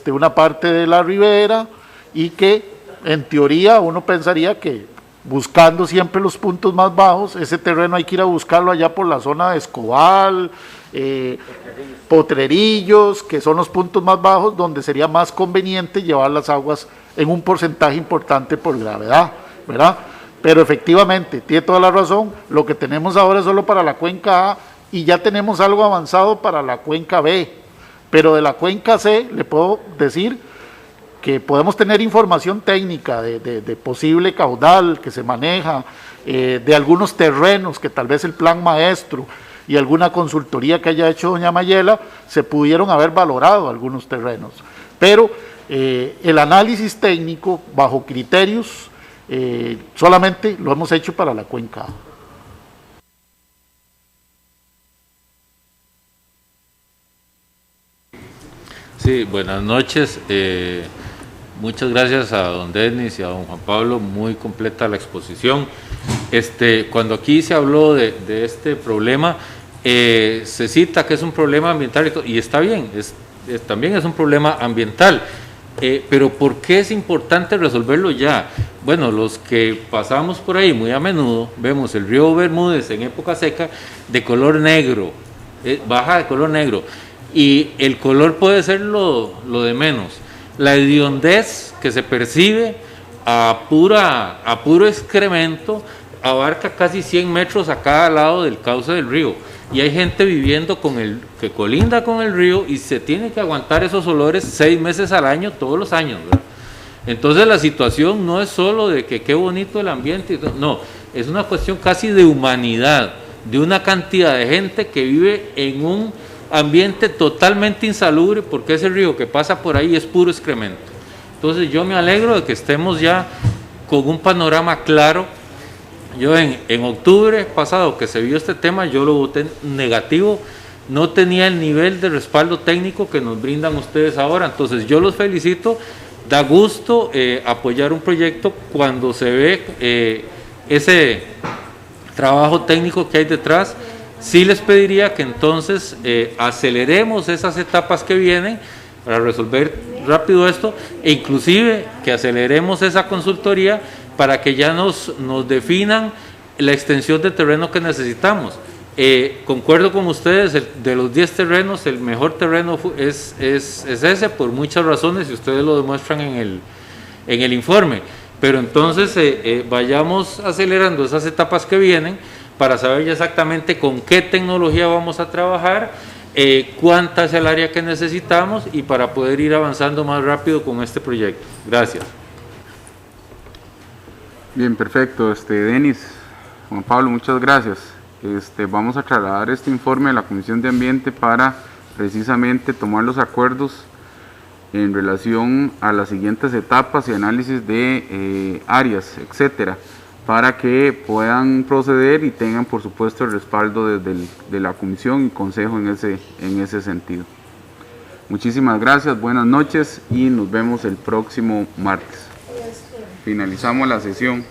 Speaker 3: una parte de la ribera, y que en teoría uno pensaría que buscando siempre los puntos más bajos, ese terreno hay que ir a buscarlo allá por la zona de Escobal, Potrerillos, que son los puntos más bajos donde sería más conveniente llevar las aguas en un porcentaje importante por gravedad, ¿verdad? Pero efectivamente, tiene toda la razón, lo que tenemos ahora es solo para la cuenca A y ya tenemos algo avanzado para la cuenca B, pero de la cuenca C le puedo decir que podemos tener información técnica de posible caudal que se maneja, de algunos terrenos que tal vez el plan maestro y alguna consultoría que haya hecho doña Mayela, se pudieron haber valorado algunos terrenos. Pero el análisis técnico bajo criterios solamente lo hemos hecho para la cuenca A.
Speaker 10: Sí, buenas noches. Muchas gracias a don Denis y a don Juan Pablo, muy completa la exposición. Cuando aquí se habló de este problema, se cita que es un problema ambiental y está bien, también es un problema ambiental, pero ¿por qué es importante resolverlo ya? Bueno, los que pasamos por ahí muy a menudo, vemos el río Bermúdez en época seca de color negro, baja de color negro, y el color puede ser lo de menos. La hediondez que se percibe a puro excremento abarca casi 100 metros a cada lado del cauce del río, y hay gente viviendo que colinda con el río y se tiene que aguantar esos olores 6 meses al año, todos los años, ¿verdad? Entonces la situación no es solo de que qué bonito el ambiente, no, es una cuestión casi de humanidad, de una cantidad de gente que vive en un ambiente totalmente insalubre, porque ese río que pasa por ahí es puro excremento. Entonces yo me alegro de que estemos ya con un panorama claro. Yo en octubre pasado que se vio este tema, yo lo voté negativo, no tenía el nivel de respaldo técnico que nos brindan ustedes ahora, entonces yo los felicito, da gusto apoyar un proyecto cuando se ve ese trabajo técnico que hay detrás. Sí les pediría que entonces aceleremos esas etapas que vienen para resolver rápido esto, e inclusive que aceleremos esa consultoría para que ya nos definan la extensión de terreno que necesitamos. Concuerdo con ustedes, de los 10 terrenos, el mejor terreno es ese, por muchas razones, y ustedes lo demuestran en el informe. Pero entonces vayamos acelerando esas etapas que vienen para saber ya exactamente con qué tecnología vamos a trabajar, cuánta es el área que necesitamos, y para poder ir avanzando más rápido con este proyecto. Gracias.
Speaker 1: Bien, perfecto. Denis, Juan Pablo, muchas gracias. Vamos a trasladar este informe a la Comisión de Ambiente para precisamente tomar los acuerdos en relación a las siguientes etapas y análisis de áreas, etcétera, para que puedan proceder y tengan, por supuesto, el respaldo de la Comisión y Consejo en ese sentido. Muchísimas gracias, buenas noches y nos vemos el próximo martes. Finalizamos la sesión.